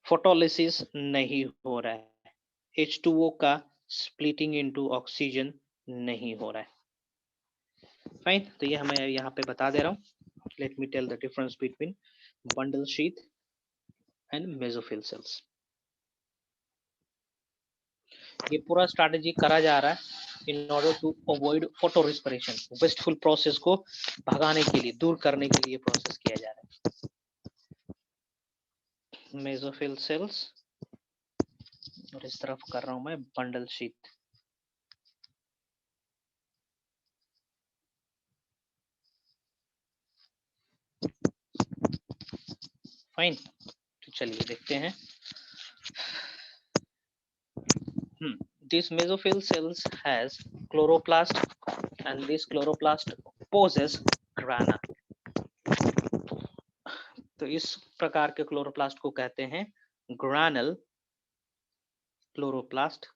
Speaker 1: फोटोलिसिस नहीं हो रहा है, H2O का स्प्लिटिंग इनटू ऑक्सीजन नहीं हो रहा है। फाइन, तो ये हमें यहाँ पे बता दे रहा हूँ। Let me tell the difference between bundle sheath and mesophyll cells. ये पूरा स्ट्रैटेजी करा जा रहा है in order to avoid photorespiration, wasteful process को भगाने के लिए, दूर करने के लिए प्रोसेस किया जा रहा है। मेसोफिल सेल्स और इस तरफ कर रहा हूं मैं बंडल शीट। फाइन, तो चलिए देखते हैं। This mesophyll cells has chloroplast and this chloroplast possess grana. तो इस प्रकार के क्लोरोप्लास्ट को कहते हैं granal chloroplast,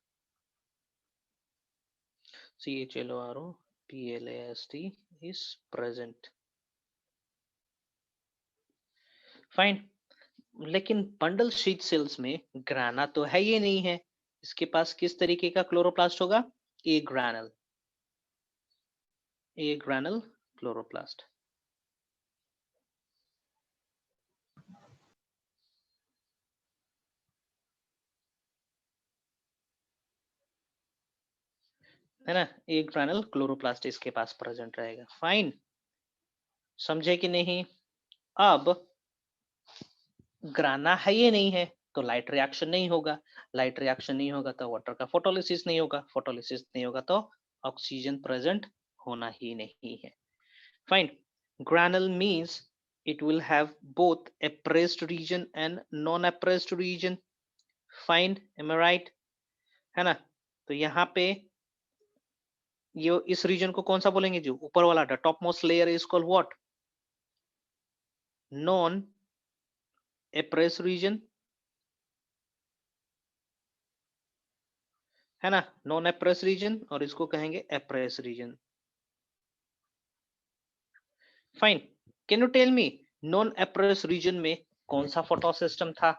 Speaker 1: CHLOROPLAST is present. फाइन, लेकिन बंडल शीट सेल्स में ग्राना तो है ही नहीं है। इसके पास किस तरीके का क्लोरोप्लास्ट होगा, ए ग्रानल क्लोरोप्लास्ट। है ना, ए ग्रानल क्लोरोप्लास्ट इसके पास प्रेजेंट रहेगा। फाइन, समझे कि नहीं। अब ग्राना है ये नहीं है तो लाइट रिएक्शन नहीं होगा, लाइट रिएक्शन नहीं होगा तो वाटर का फोटोलिसिस नहीं होगा, फोटोलिसिस नहीं होगा तो ऑक्सीजन प्रेजेंट होना ही नहीं है। Fine, granule means it will have both appraised region and non-appraised region. Fine, am I right? है ना। तो यहाँ पे ये इस रीजन को कौन सा बोलेंगे, जो ऊपर वाला the top most layer is called what, non appressed region, है ना, नॉन अप्रेस्ड रीजन, और इसको कहेंगे appressed region. Fine, can you tell me non appressed region में कौन सा फोटो सिस्टम था,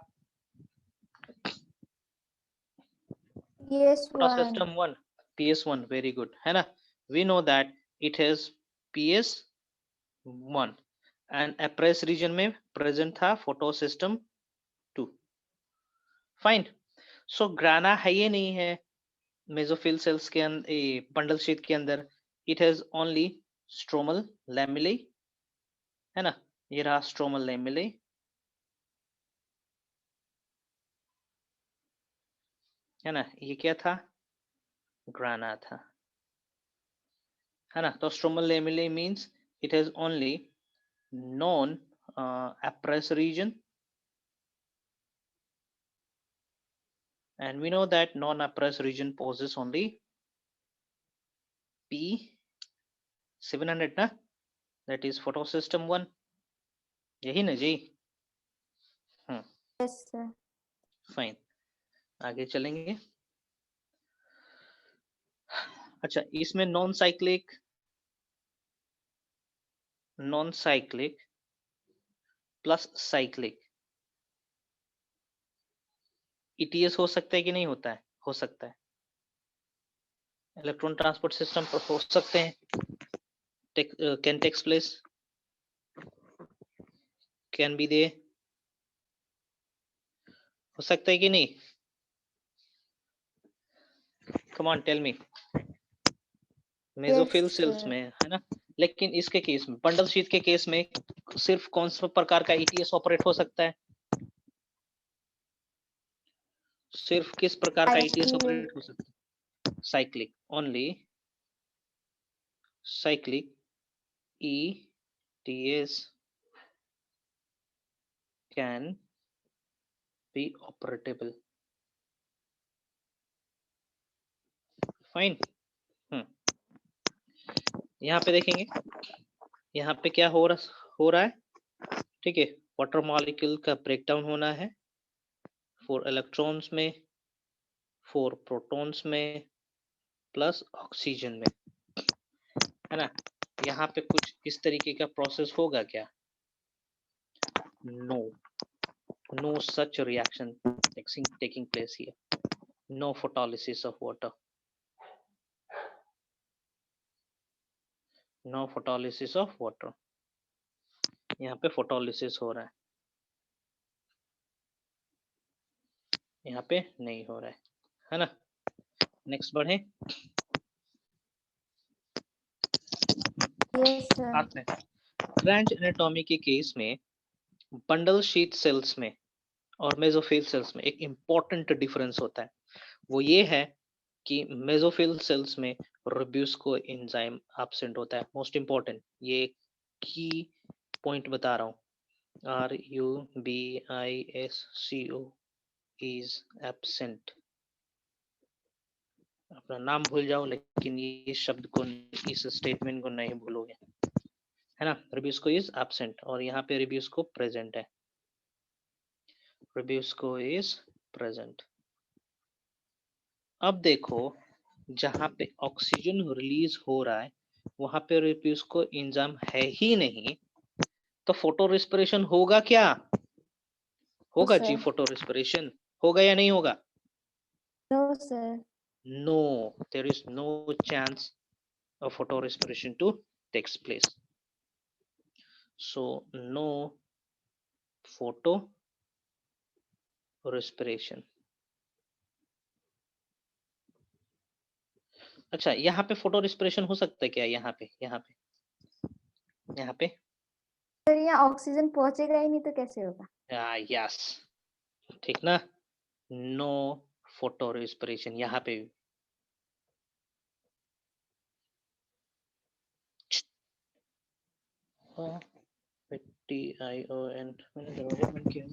Speaker 1: photo system 1, PS1, very good, है ना। We know that it has PS 1 and appress region में प्रेजेंट था फोटोसिस्टम 2। फाइन। सो ग्राना है ये नहीं है मेसोफिल सेल्स के अंदर, बंडल शीट के अंदर। इट हैज ओनली स्ट्रोमल लैमेले, है ना, ये रहा स्ट्रोमल लैमेले। है ना, ये क्या था, ग्राना था, है ना। तो stromal lamellae means it has only non appress region, and we know that non-appressed region possesses only P700 ना, that is photosystem 1, यही ना जी।
Speaker 2: Yes sir.
Speaker 1: फाइन, आगे चलेंगे। अच्छा, इसमें non cyclic plus cyclic ETS हो सकता है कि नहीं होता है? हो सकता है। इलेक्ट्रॉन ट्रांसपोर्ट सिस्टम पर हो सकते हैं, can takes place, can be there, हो सकता है कि नहीं? Come on tell me. Mesophyll cells में, है ना। लेकिन इसके केस में, बंडल शीट के केस में सिर्फ कौन सा प्रकार का ईटीएस ऑपरेट हो सकता है? सिर्फ किस प्रकार का ईटीएस ऑपरेट हो सकता है? Cyclic, only cyclic ETS can be operable. Fine. यहाँ पे देखेंगे, यहाँ पे क्या हो रहा है, ठीक है। वाटर मॉलिक्यूल का ब्रेकडाउन होना है 4 इलेक्ट्रॉन्स में, 4 प्रोटॉन्स में, प्लस ऑक्सीजन में, है ना। यहाँ पे कुछ इस तरीके का प्रोसेस होगा क्या? No such reaction taking place here. No photolysis of water. No photolysis of water. यहाँ पे फोटोलिसिस हो रहा है, यहाँ पे नहीं हो रहा है ना। नेक्स्ट बढ़े।
Speaker 2: Yes sir.
Speaker 1: ब्रांच एनाटॉमी के केस में बंडल शीट सेल्स में और मेसोफिल सेल्स में एक इम्पॉर्टेंट डिफरेंस होता है। वो ये है कि मेसोफिल सेल्स में रिब्यूस्को एंजाइम एब्सेंट होता है। मोस्ट इम्पॉर्टेंट, ये की पॉइंट बता रहा हूँ। RUBISCO is absent। अपना नाम भूल जाओ लेकिन ये शब्द को, इस स्टेटमेंट को नहीं भूलोगे, है ना। रिब्यूस्को इज एब्सेंट और यहाँ पे रिब्यूस्को प्रेजेंट है। रिब्यूस्को इज प्रेजेंट। अब देखो, जहाँ पे ऑक्सीजन रिलीज हो रहा है वहां पे रिब्यूस्को एंजाइम है ही नहीं, तो फोटो रेस्पिरेशन होगा क्या? होगा जी, फोटो रेस्पिरेशन होगा या नहीं होगा?
Speaker 2: No sir.
Speaker 1: No, there is no chance of photo respiration to takes place. So no photo respiration. अच्छा, यहाँ पे फोटो रेस्पिरेशन हो सकता है क्या? यहाँ पे
Speaker 2: सर यहाँ ऑक्सीजन पहुंचेगा ही नहीं तो कैसे होगा?
Speaker 1: यस, ठीक ना। नो फोटो रेस्पिरेशन यहाँ पे भी। TION मैंने डेवलपमेंट किया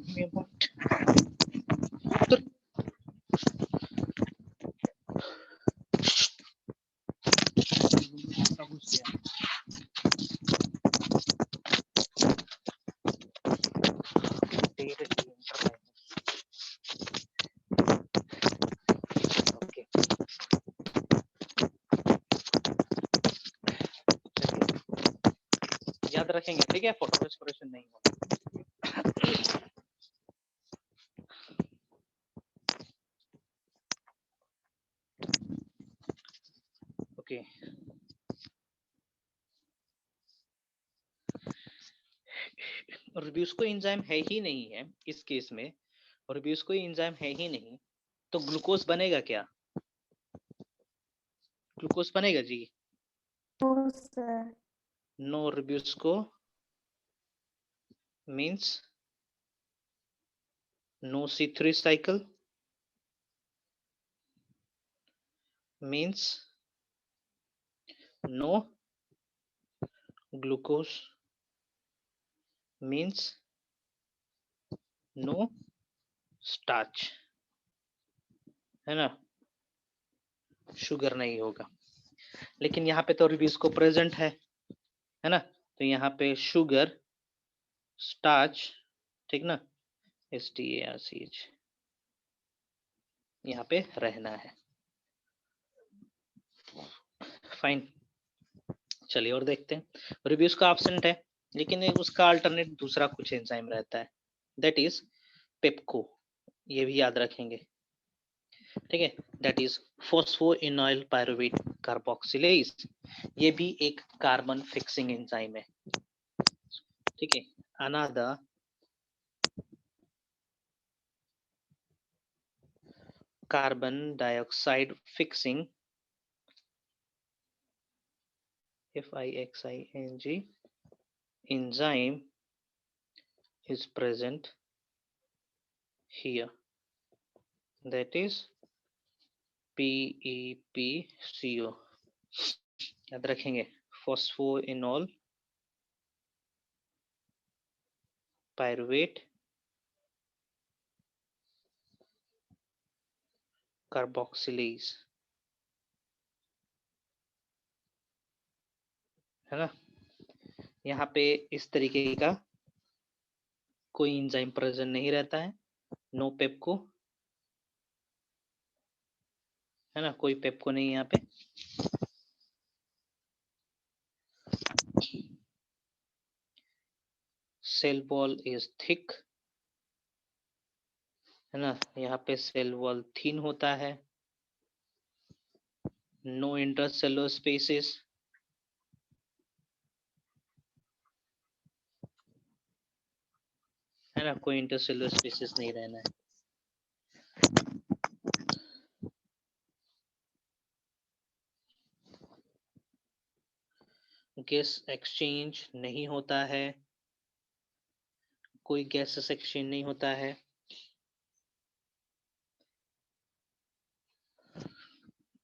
Speaker 1: ओके, याद रखेंगे, ठीक है। फोटो रेस्पिरेशन नहीं होगा। ओके, रुबिस्को एंजाइम है ही नहीं है इस केस में, रुबिस्को एंजाइम है ही नहीं, तो ग्लूकोज बनेगा क्या? ग्लूकोज बनेगा जी?
Speaker 2: Sir
Speaker 1: no RuBisCO means no C3 cycle means no glucose means no starch, है ना, शुगर नहीं होगा। लेकिन यहाँ पे तो रुबिस्को प्रेजेंट है ना, तो यहाँ पे शुगर, स्टार्च, ठीक ना, STARCH यहाँ पे रहना है। फाइन, चलिए और देखते हैं। रुबिस्को एब्सेंट है, लेकिन एक उसका अल्टरनेट दूसरा कुछ एंजाइम रहता है, दैट इज पेप्को, ये भी याद रखेंगे, ठीक है, दैट इज फॉस्फोइनोइल पायरुवेट कार्बोक्सिलेज, ये भी एक कार्बन फिक्सिंग एंजाइम है, ठीक है। Another carbon dioxide fixing, FIXING enzyme is present here, that is PEPCO, याद रखेंगे, फॉस्फोइनोल पायरुवेट कार्बोक्सिलेज, है ना। यहाँ पे इस तरीके का कोई एंजाइम प्रेजेंट नहीं रहता है, नो पेप्को, है ना, कोई पेप्को नहीं यहाँ पे। सेल वॉल इज थिक, है ना, यहाँ पे सेल वॉल थिन होता है, नो इंटरसेलुलर स्पेसेस, है ना, कोई इंटरसेलुलर स्पेसेस नहीं रहना है। गैस एक्सचेंज नहीं होता है, कोई गैसेस एक्सचेंज नहीं होता है,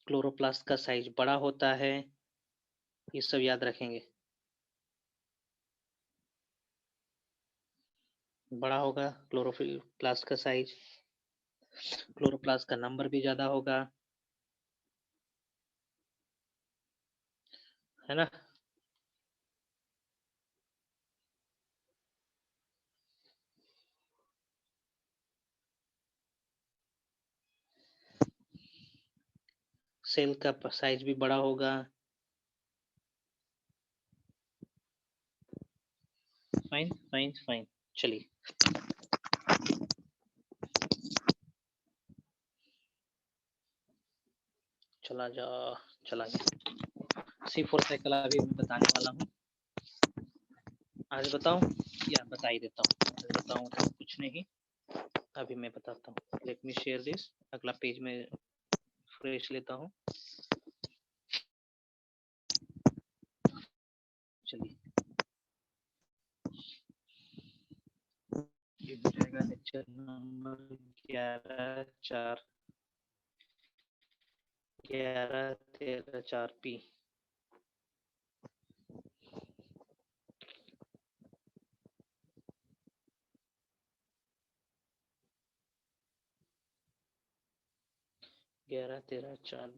Speaker 1: क्लोरोप्लास्ट का साइज बड़ा होता है, ये सब याद रखेंगे, बड़ा होगा क्लोरोप्लास्ट का साइज, क्लोरोप्लास्ट का नंबर भी ज्यादा होगा, है ना। सेल का साइज भी बड़ा होगा। फाइन फाइन फाइन, चलिए चला जा, चला जा। C4 साइकिल अभी मैं बताने वाला हूँ, आज बताऊं या बता ही देता हूँ, आज बताऊं तो कुछ नहीं, अभी मैं बताता हूँ। लेट मी शेयर दिस, अगला पेज में फ्रेश लेता हूँ, चलिए ये हो जाएगा लेक्चर नंबर 11/4 11/13/4 P। ग्यारह तेरह चार,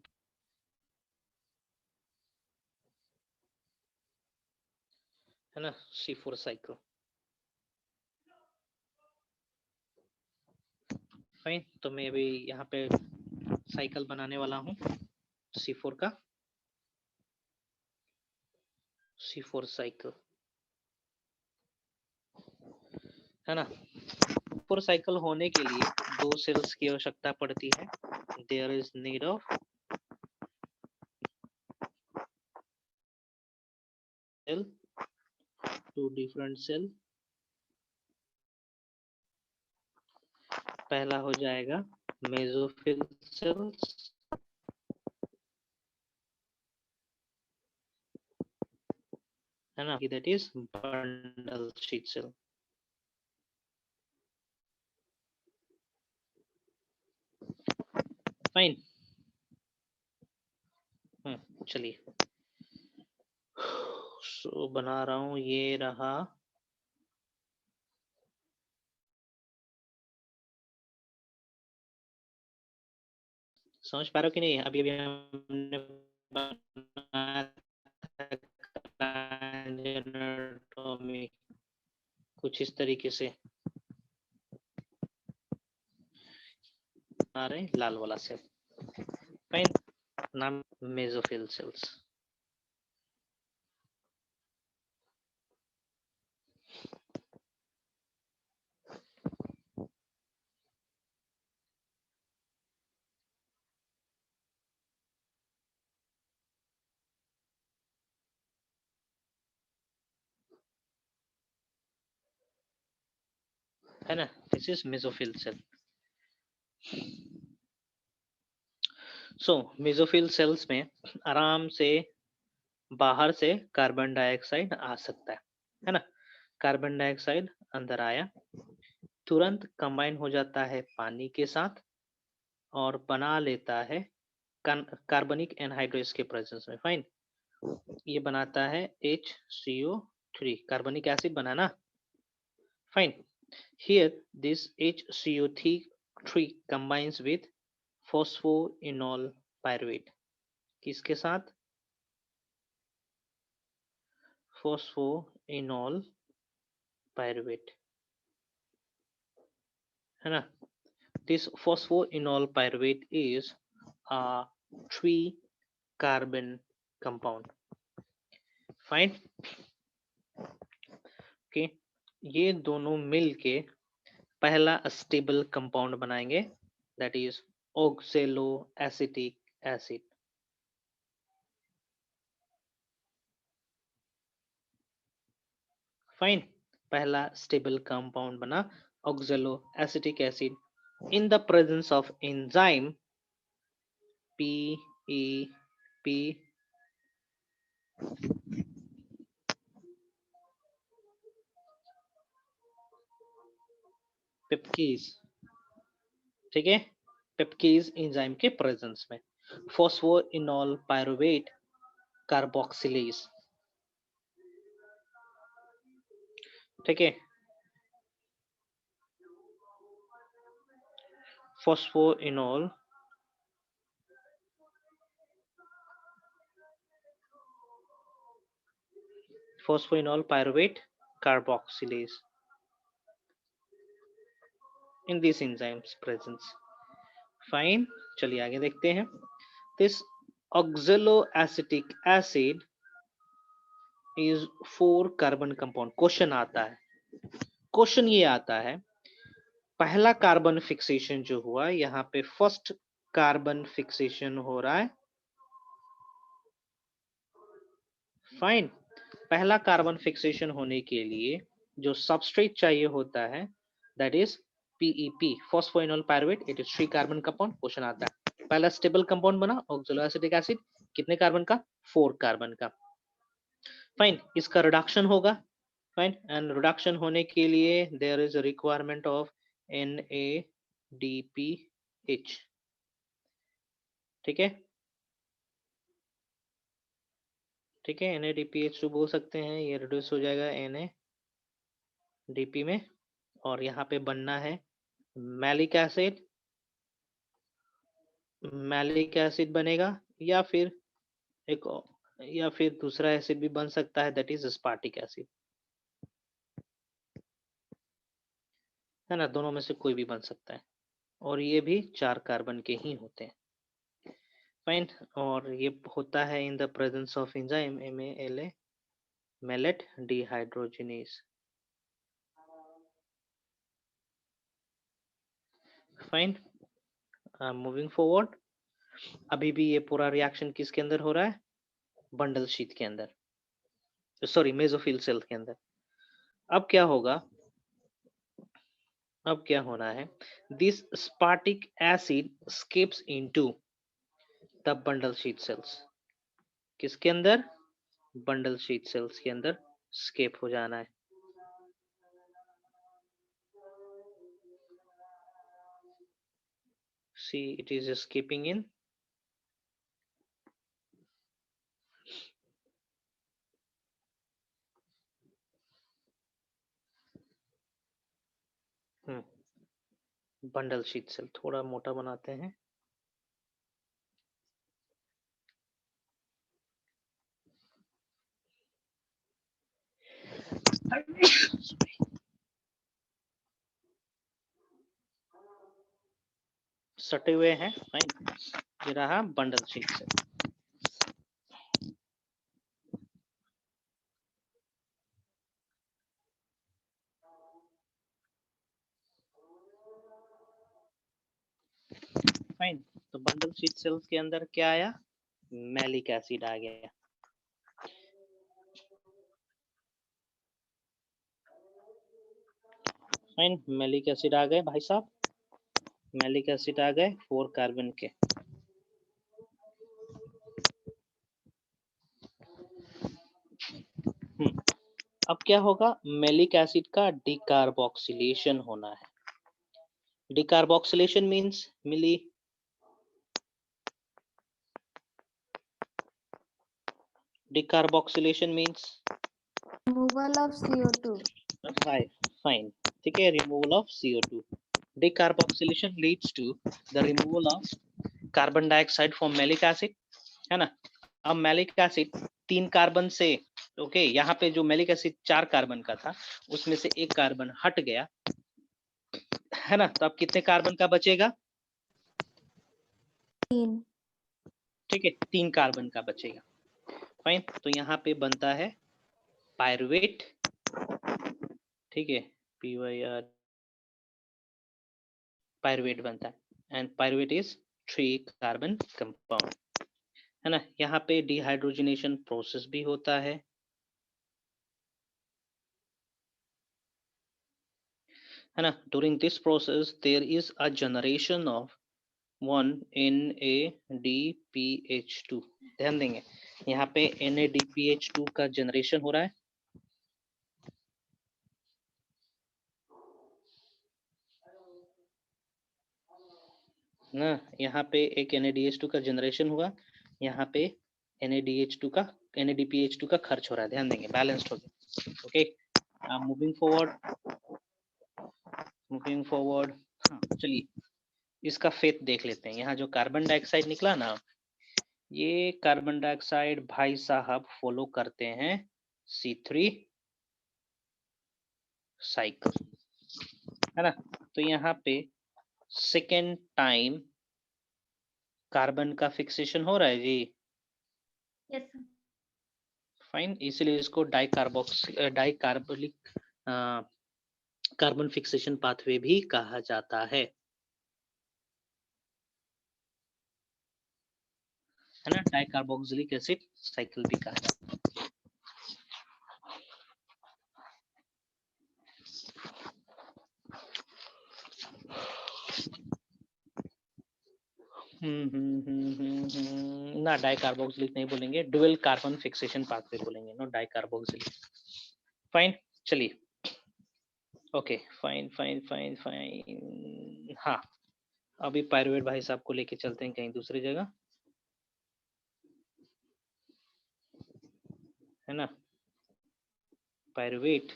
Speaker 1: है ना, C4 साइकिल। फाइन, तो मैं अभी यहाँ पे साइकिल बनाने वाला हूँ C4 का, C4 साइकिल, है ना। C4 साइकिल होने के लिए 2 सेल्स की आवश्यकता पड़ती है, there is need of cell, 2 different cell पहला हो जाएगा मेसोफिल सेल्स, है ना, that is bundle sheath cell. Fine. चलिए, सो बना रहा हूं, ये रहा समझ पा रहे हो कि नहीं? अभी अभी हमने बनाया था एनाटॉमी कुछ इस तरीके से आ रहे लाल वाला सेल। फाइन, नाम मेसोफिल सेल्स। है ना, this is mesophyll cell. So mesophyll cells में आराम से बाहर से कार्बन डाइऑक्साइड आ सकता है ना। कार्बन डाइऑक्साइड अंदर आया, तुरंत कंबाइन हो जाता है पानी के साथ और बना लेता है कार्बनिक एनहाइड्रेस के प्रेजेंस में। फाइन, ये बनाता है HCO3, कार्बनिक एसिड बना ना। Fine, here this HCO3 combines with phosphoenol pyruvate, किसके साथ? phosphoenol pyruvate, है ना। This phosphoenol pyruvate is a 3 carbon compound. Fine, okay, ये दोनों मिलके पहला स्टेबल कंपाउंड बनाएंगे, that is oxaloacetic acid। Fine, पहला स्टेबल कंपाउंड बना oxaloacetic acid in the presence of enzyme PEP पेप्कीज, ठीक है, पेप्कीज एंजाइम के प्रेजेंस में फोस्फोइनोल पायरुवेट कार्बोक्सिलेज, ठीक है, phosphoenol pyruvate carboxylase in these enzymes presence। Fine, चलिए आगे देखते हैं। This oxaloacetic acid is 4 carbon compound. Question आता है, क्वेश्चन ये आता है, पहला कार्बन फिक्सेशन जो हुआ यहाँ पे फर्स्ट कार्बन फिक्सेशन हो रहा है। फाइन, पहला कार्बन फिक्सेशन होने के लिए जो सबस्ट्रेट चाहिए होता है that is PEP, phosphoenol pyruvate, it is 3 carbon compound. Question आता है, पहला स्टेबल कंपाउंड बना ऑक्सैलोएसिटिक एसिड, कितने कार्बन का? 4 कार्बन का। फाइन, इसका रिडक्शन होगा। फाइन, एंड रिडक्शन होने के लिए there is a requirement of NADPH, ठीक है, ठीक है, NADPH तो बोल सकते हैं, ये रिड्यूस हो जाएगा NADP में, और यहाँ पे बनना है मैलिक एसिड, मैलिक एसिड बनेगा, या फिर या फिर दूसरा एसिड भी बन सकता है दैट इज स्पार्टिक एसिड, है ना, दोनों में से कोई भी बन सकता है, और ये भी 4 कार्बन के ही होते हैं। फाइन, और ये होता है in the presence of enzyme MALA, malate dehydrogenase. Fine, moving forward, अभी भी ये पूरा रिएक्शन किसके अंदर हो रहा है? बंडल शीट के अंदर, सॉरी मेसोफिल सेल के अंदर। अब क्या होगा, अब क्या होना है, this स्पार्टिक acid scapes into the bundle sheath sales, किसके अंदर, बंडल शीट सेल्स के अंदर स्केप हो जाना है। See, it is escaping in. Bundle sheath cell थोड़ा मोटा बनाते हैं। सटे हुए हैं, फाइन। ये रहा बंडल शीट सेल। फाइन, तो बंडल शीट सेल्स के अंदर क्या आया, मैलिक एसिड आ गया। फाइन, मैलिक एसिड आ गए भाई साहब, मैलिक एसिड आ गए 4 कार्बन के। अब क्या होगा, मैलिक एसिड का डिकार्बोक्सिलेशन होना है। डिकार्बोक्सिलेशन मींस मिली, decarboxylation means
Speaker 2: removal of CO2।
Speaker 1: Fine, ठीक है, removal of CO2। Decarboxylation leads to the removal of carbon dioxide from malic acid, है ना। अब मैलिक एसिड 3 कार्बन से, ओके, यहाँ पे जो मैलिक एसिड 4 कार्बन का था उसमें से 1 कार्बन हट गया, है ना, तो अब कितने कार्बन का बचेगा,
Speaker 2: 3।
Speaker 1: ठीक है, 3 कार्बन का बचेगा। फाइन, तो यहाँ पे बनता है पायरुवेट, ठीक है, PYR, पायरुवेट बनता है and pyruvate is 3 carbon compound, है ना। यहाँ पे डिहाइड्रोजनेशन प्रोसेस भी होता है ना। During this process there is a generation of 1 NADPH2, ध्यान देंगे यहाँ पे NADPH2 का जनरेशन हो रहा है ना। यहाँ पे एक NADH2 का जनरेशन हुआ, यहाँ पे NADH2 का NADPH2 का खर्च हो रहा है, ध्यान देंगे, बैलेंस्ड हो गया। ओके, मूविंग फॉरवर्ड, हाँ चलिए इसका फेट देख लेते हैं। यहाँ जो कार्बन डाइऑक्साइड निकला ना, ये कार्बन डाइऑक्साइड भाई साहब फॉलो करते हैं C3 साइकिल, है ना। तो यहाँ पे सेकेंड टाइम कार्बन का फिक्सेशन हो रहा है जी,
Speaker 2: यस सर।
Speaker 1: फाइन, इसलिए इसको डाइकार्बोलिक कार्बन फिक्सेशन पाथवे भी कहा जाता है ना, डाइकार्बोक्सिलिक एसिड साइकिल भी कहा जाता है। ना डाइकार्बोक्सिलिक नहीं बोलेंगे, डुअल कार्बन फिक्सेशन पाथवे बोलेंगे, नो डाइकार्बोक्सिलिक। फाइन, चलिए, okay, fine fine fine fine, हाँ अभी पायरुवेट भाई साहब को लेके चलते हैं कहीं दूसरी जगह, है ना। पायरुवेट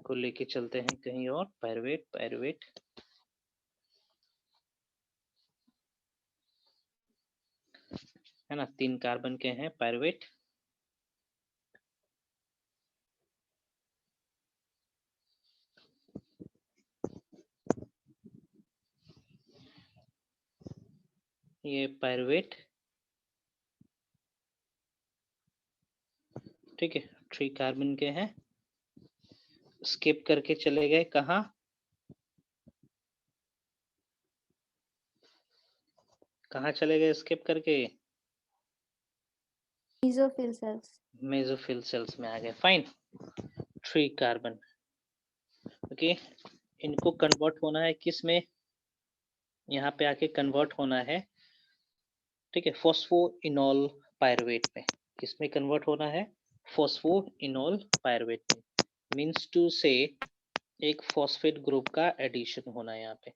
Speaker 1: को लेके चलते हैं कहीं और, पायरुवेट पायरुवेट, है ना, 3 कार्बन के हैं पायरुवेट। ये पायरुवेट, ठीक है, 3 कार्बन के हैं, स्किप करके चले गए कहाँ, कहाँ चले गए स्किप करके,
Speaker 2: मेसोफिल सेल्स।
Speaker 1: मेसोफिल सेल्स में आ गए। फाइन, 3 कार्बन, ओके, इनको कन्वर्ट होना है किस में, यहाँ पे आके कन्वर्ट होना है, ठीक है, फॉस्फोइनोल पायरुवेट में। किसमें कन्वर्ट होना है, फॉस्फोइनोल पायरुवेट में। मीन्स टू से एक फॉस्फेट ग्रुप का एडिशन होना है यहाँ पे,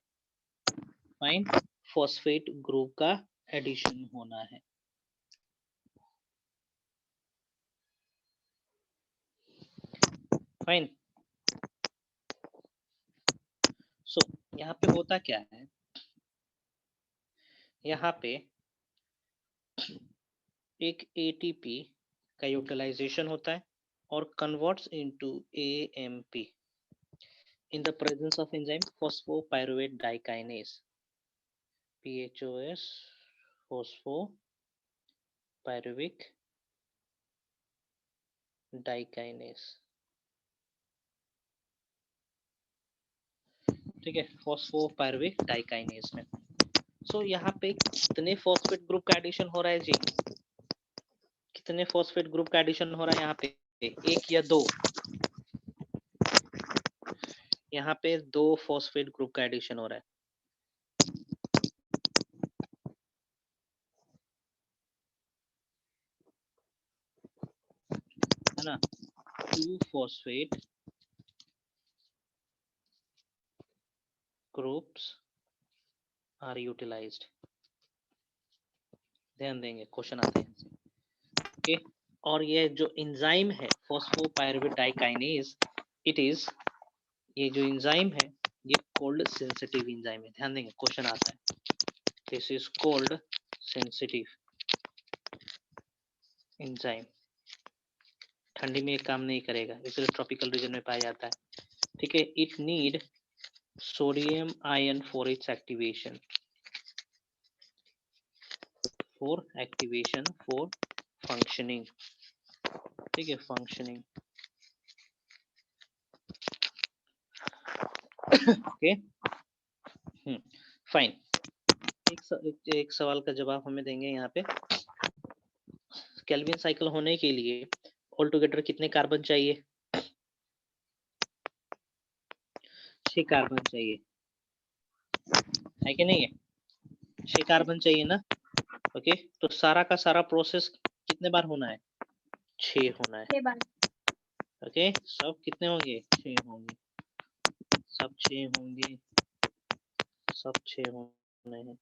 Speaker 1: फाइन, फॉस्फेट ग्रुप का एडिशन होना है। फाइन। सो यहाँ पे होता क्या है, यहाँ पे एक एटीपी का यूटिलाइजेशन होता है और converts into AMP in the presence of enzyme phosphopyruvate dikinase, PHOS, phosphopyruvic dikinase, ठीक है, phosphopyruvic dikinase में। सो यहाँ पे कितने फॉस्फेट ग्रुप का एडिशन हो रहा है जी, कितने फॉस्फेट ग्रुप का एडिशन हो रहा है यहाँ पे, एक या दो, यहाँ पे दो फॉस्फेट ग्रुप का एडिशन हो रहा है, है ना, 2 phosphate groups are utilized। ध्यान देंगे, क्वेश्चन आते हैं, ओके। और ये जो एंजाइम है फॉस्फोपायरुवेट डाइकाइनेज, इट इज, ये जो एंजाइम है ये कोल्ड सेंसिटिव एंजाइम है। ध्यान देंगे, क्वेश्चन आता है, this is cold sensitive enzyme. ठंडी में ये काम नहीं करेगा, इसे ट्रॉपिकल रीजन में पाया जाता है, ठीक है। It need sodium ion for its activation, for functioning, ठीक है, फंक्शनिंग, ओके, फाइन। एक सवाल का जवाब हमें देंगे यहाँ पे, केल्विन साइकिल होने के लिए ऑल टुगेदर कितने कार्बन चाहिए, 6 कार्बन चाहिए, है कि नहीं है, 6 कार्बन चाहिए ना, ओके। तो सारा का सारा प्रोसेस कितने बार होना है, 6 होना है,
Speaker 2: 6 बार।
Speaker 1: ओके। सब कितने होंगे, 6 होंगे, सब 6 होंगे, सब 6 होने हैं।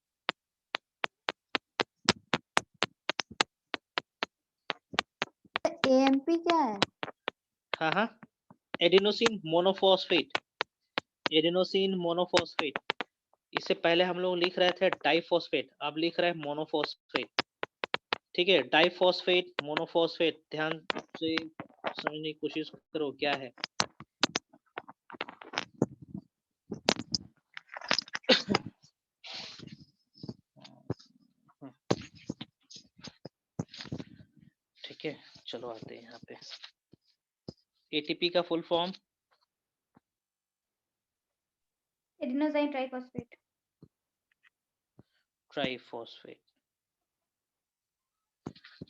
Speaker 2: एएमपी क्या है,
Speaker 1: हाँ हाँ, एडिनोसिन मोनोफॉस्फेट, एडिनोसिन मोनोफॉस्फेट। इससे पहले हम लोग लिख रहे थे डाइफॉस्फेट, अब लिख रहे हैं मोनोफॉस्फेट, ठीक है, डाइफॉस्फेट मोनोफॉस्फेट। ध्यान से समझने की कोशिश करो क्या है, ठीक है। चलो आते हैं यहाँ पे, एटीपी का full form,
Speaker 2: adenosine triphosphate,
Speaker 1: triphosphate,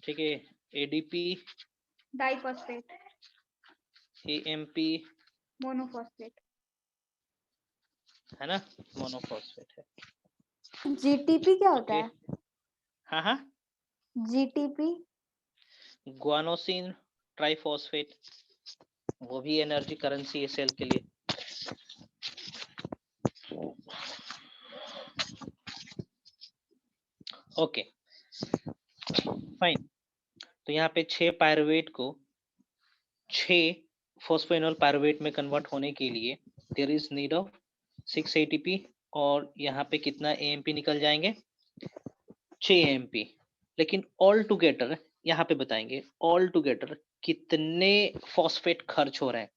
Speaker 1: ठीक है। ADP,
Speaker 2: diphosphate,
Speaker 1: AMP,
Speaker 2: monophosphate.
Speaker 1: है ना, मोनोफॉस्फेट है,
Speaker 2: जीटीपी क्या होता
Speaker 1: ओके।
Speaker 2: है,
Speaker 1: हाँ हाँ,
Speaker 2: जीटीपी,
Speaker 1: ग्वानोसिन ट्राइफॉस्फेट, वो भी एनर्जी करेंसी है सेल के लिए, ओके, फाइन। तो यहाँ पे 6 पायरुवेट को 6 फॉस्फोइनोल पायरुवेट में कन्वर्ट होने के लिए there is need of 6 ATP, और यहाँ पे कितना एएमपी निकल जाएंगे, 6 एएमपी। लेकिन ऑल टुगेदर यहाँ पे बताएंगे, ऑल टुगेदर कितने फॉस्फेट खर्च हो रहे हैं,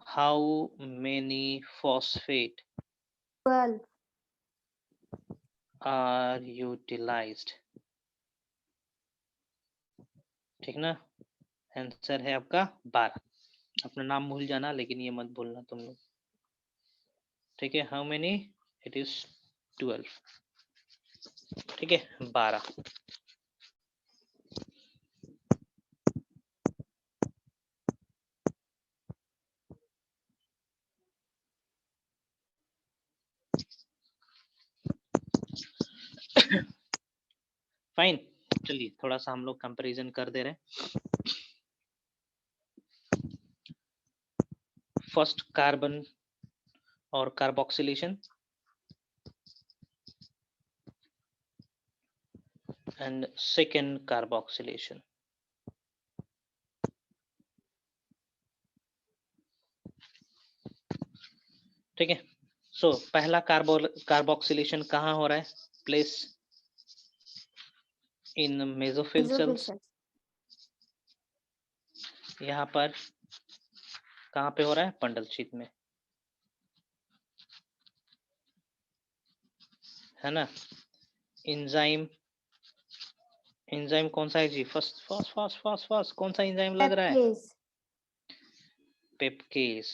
Speaker 1: how many phosphate
Speaker 2: 12।
Speaker 1: Are utilised, ठीक ना। आंसर है आपका 12। अपना नाम भूल जाना, लेकिन ये मत भूलना तुम लोग, ठीक है। हाउ मेनी, इट इज 12, ठीक है, 12। फाइन, चलिए थोड़ा सा हम लोग कंपैरिजन कर दे रहे हैं। फर्स्ट कार्बन और कार्बोक्सिलेशन एंड सेकेंड कार्बोक्सिलेशन। ठीक है, सो पहला कार्बोक्सिलेशन कहाँ हो रहा है? Place in mesophyll cells. यहाँ पर कहाँ पे हो रहा है? पंडल शीट में, है ना। एंजाइम, एंजाइम कौन सा है जी? First fast fast fast fast कौन सा एंजाइम लग रहा है? पेपकेस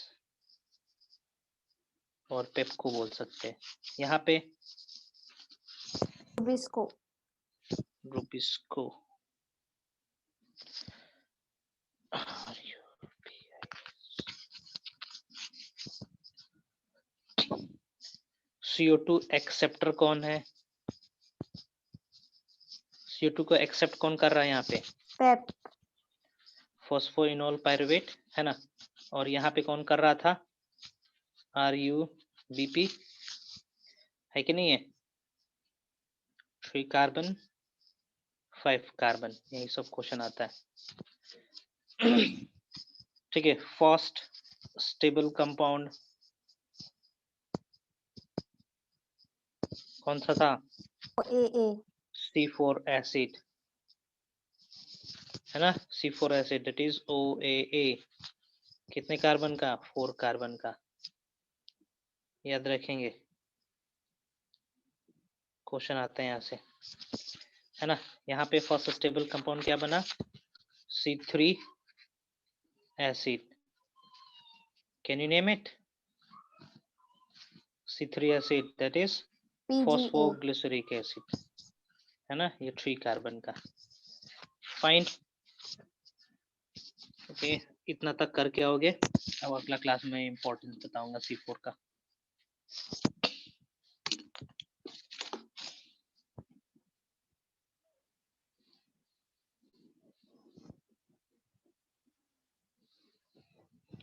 Speaker 1: और पेप्को बोल सकते हैं। यहाँ पे रुबिस्को। CO2 एक्सेप्टर कौन है? CO2 को एक्सेप्ट कौन कर रहा है यहाँ पे?
Speaker 2: पेप।
Speaker 1: फॉस्फोइनोल पायरुवेट, है ना। और यहाँ पे कौन कर रहा था? RUBP, है कि नहीं है? 3 कार्बन 5 कार्बन, यही सब क्वेश्चन आता है। ठीक है, फर्स्ट स्टेबल कंपाउंड कौन सा था? C4 एसिड, है ना। C4 acid that is OAA। कितने कार्बन का? 4 कार्बन का, याद रखेंगे, क्वेश्चन आते हैं यहाँ से, है ना। यहाँ पे फर्स्ट स्टेबल कंपाउंड क्या बना? C3 acid. Can you name it? C3 acid that is phosphoglyceric acid, है ना। ये 3 कार्बन का। फाइन, ओके, इतना तक करके आओगे। अब अगला क्लास में इम्पोर्टेंस बताऊंगा C4 का।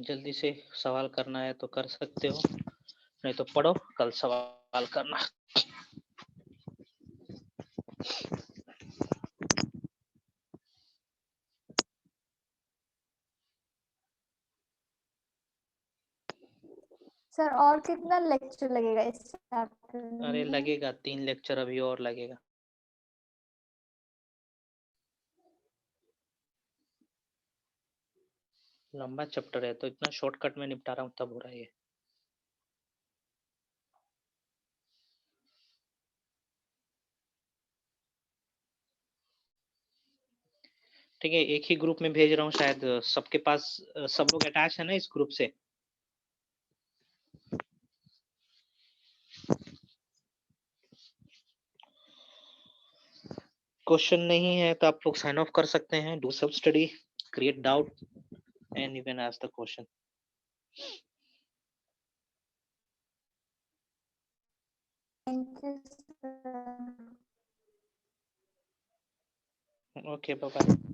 Speaker 1: जल्दी से सवाल करना है तो कर सकते हो, नहीं तो पढ़ो, कल सवाल करना।
Speaker 2: सर और कितना लेक्चर लगेगा इस चैप्टर में?
Speaker 1: अरे लगेगा 3 लेक्चर अभी और लगेगा। लंबा चैप्टर है तो इतना शॉर्टकट में निपटा रहा हूँ तब हो रहा है ये। ठीक है, एक ही ग्रुप में भेज रहा हूँ, शायद सबके पास सब लोग अटैच है ना इस ग्रुप से। क्वेश्चन नहीं है तो आप लोग साइन ऑफ कर सकते हैं। Do sub study, create doubt and you can ask the question.
Speaker 2: Thank you sir.
Speaker 1: Okay, bye bye.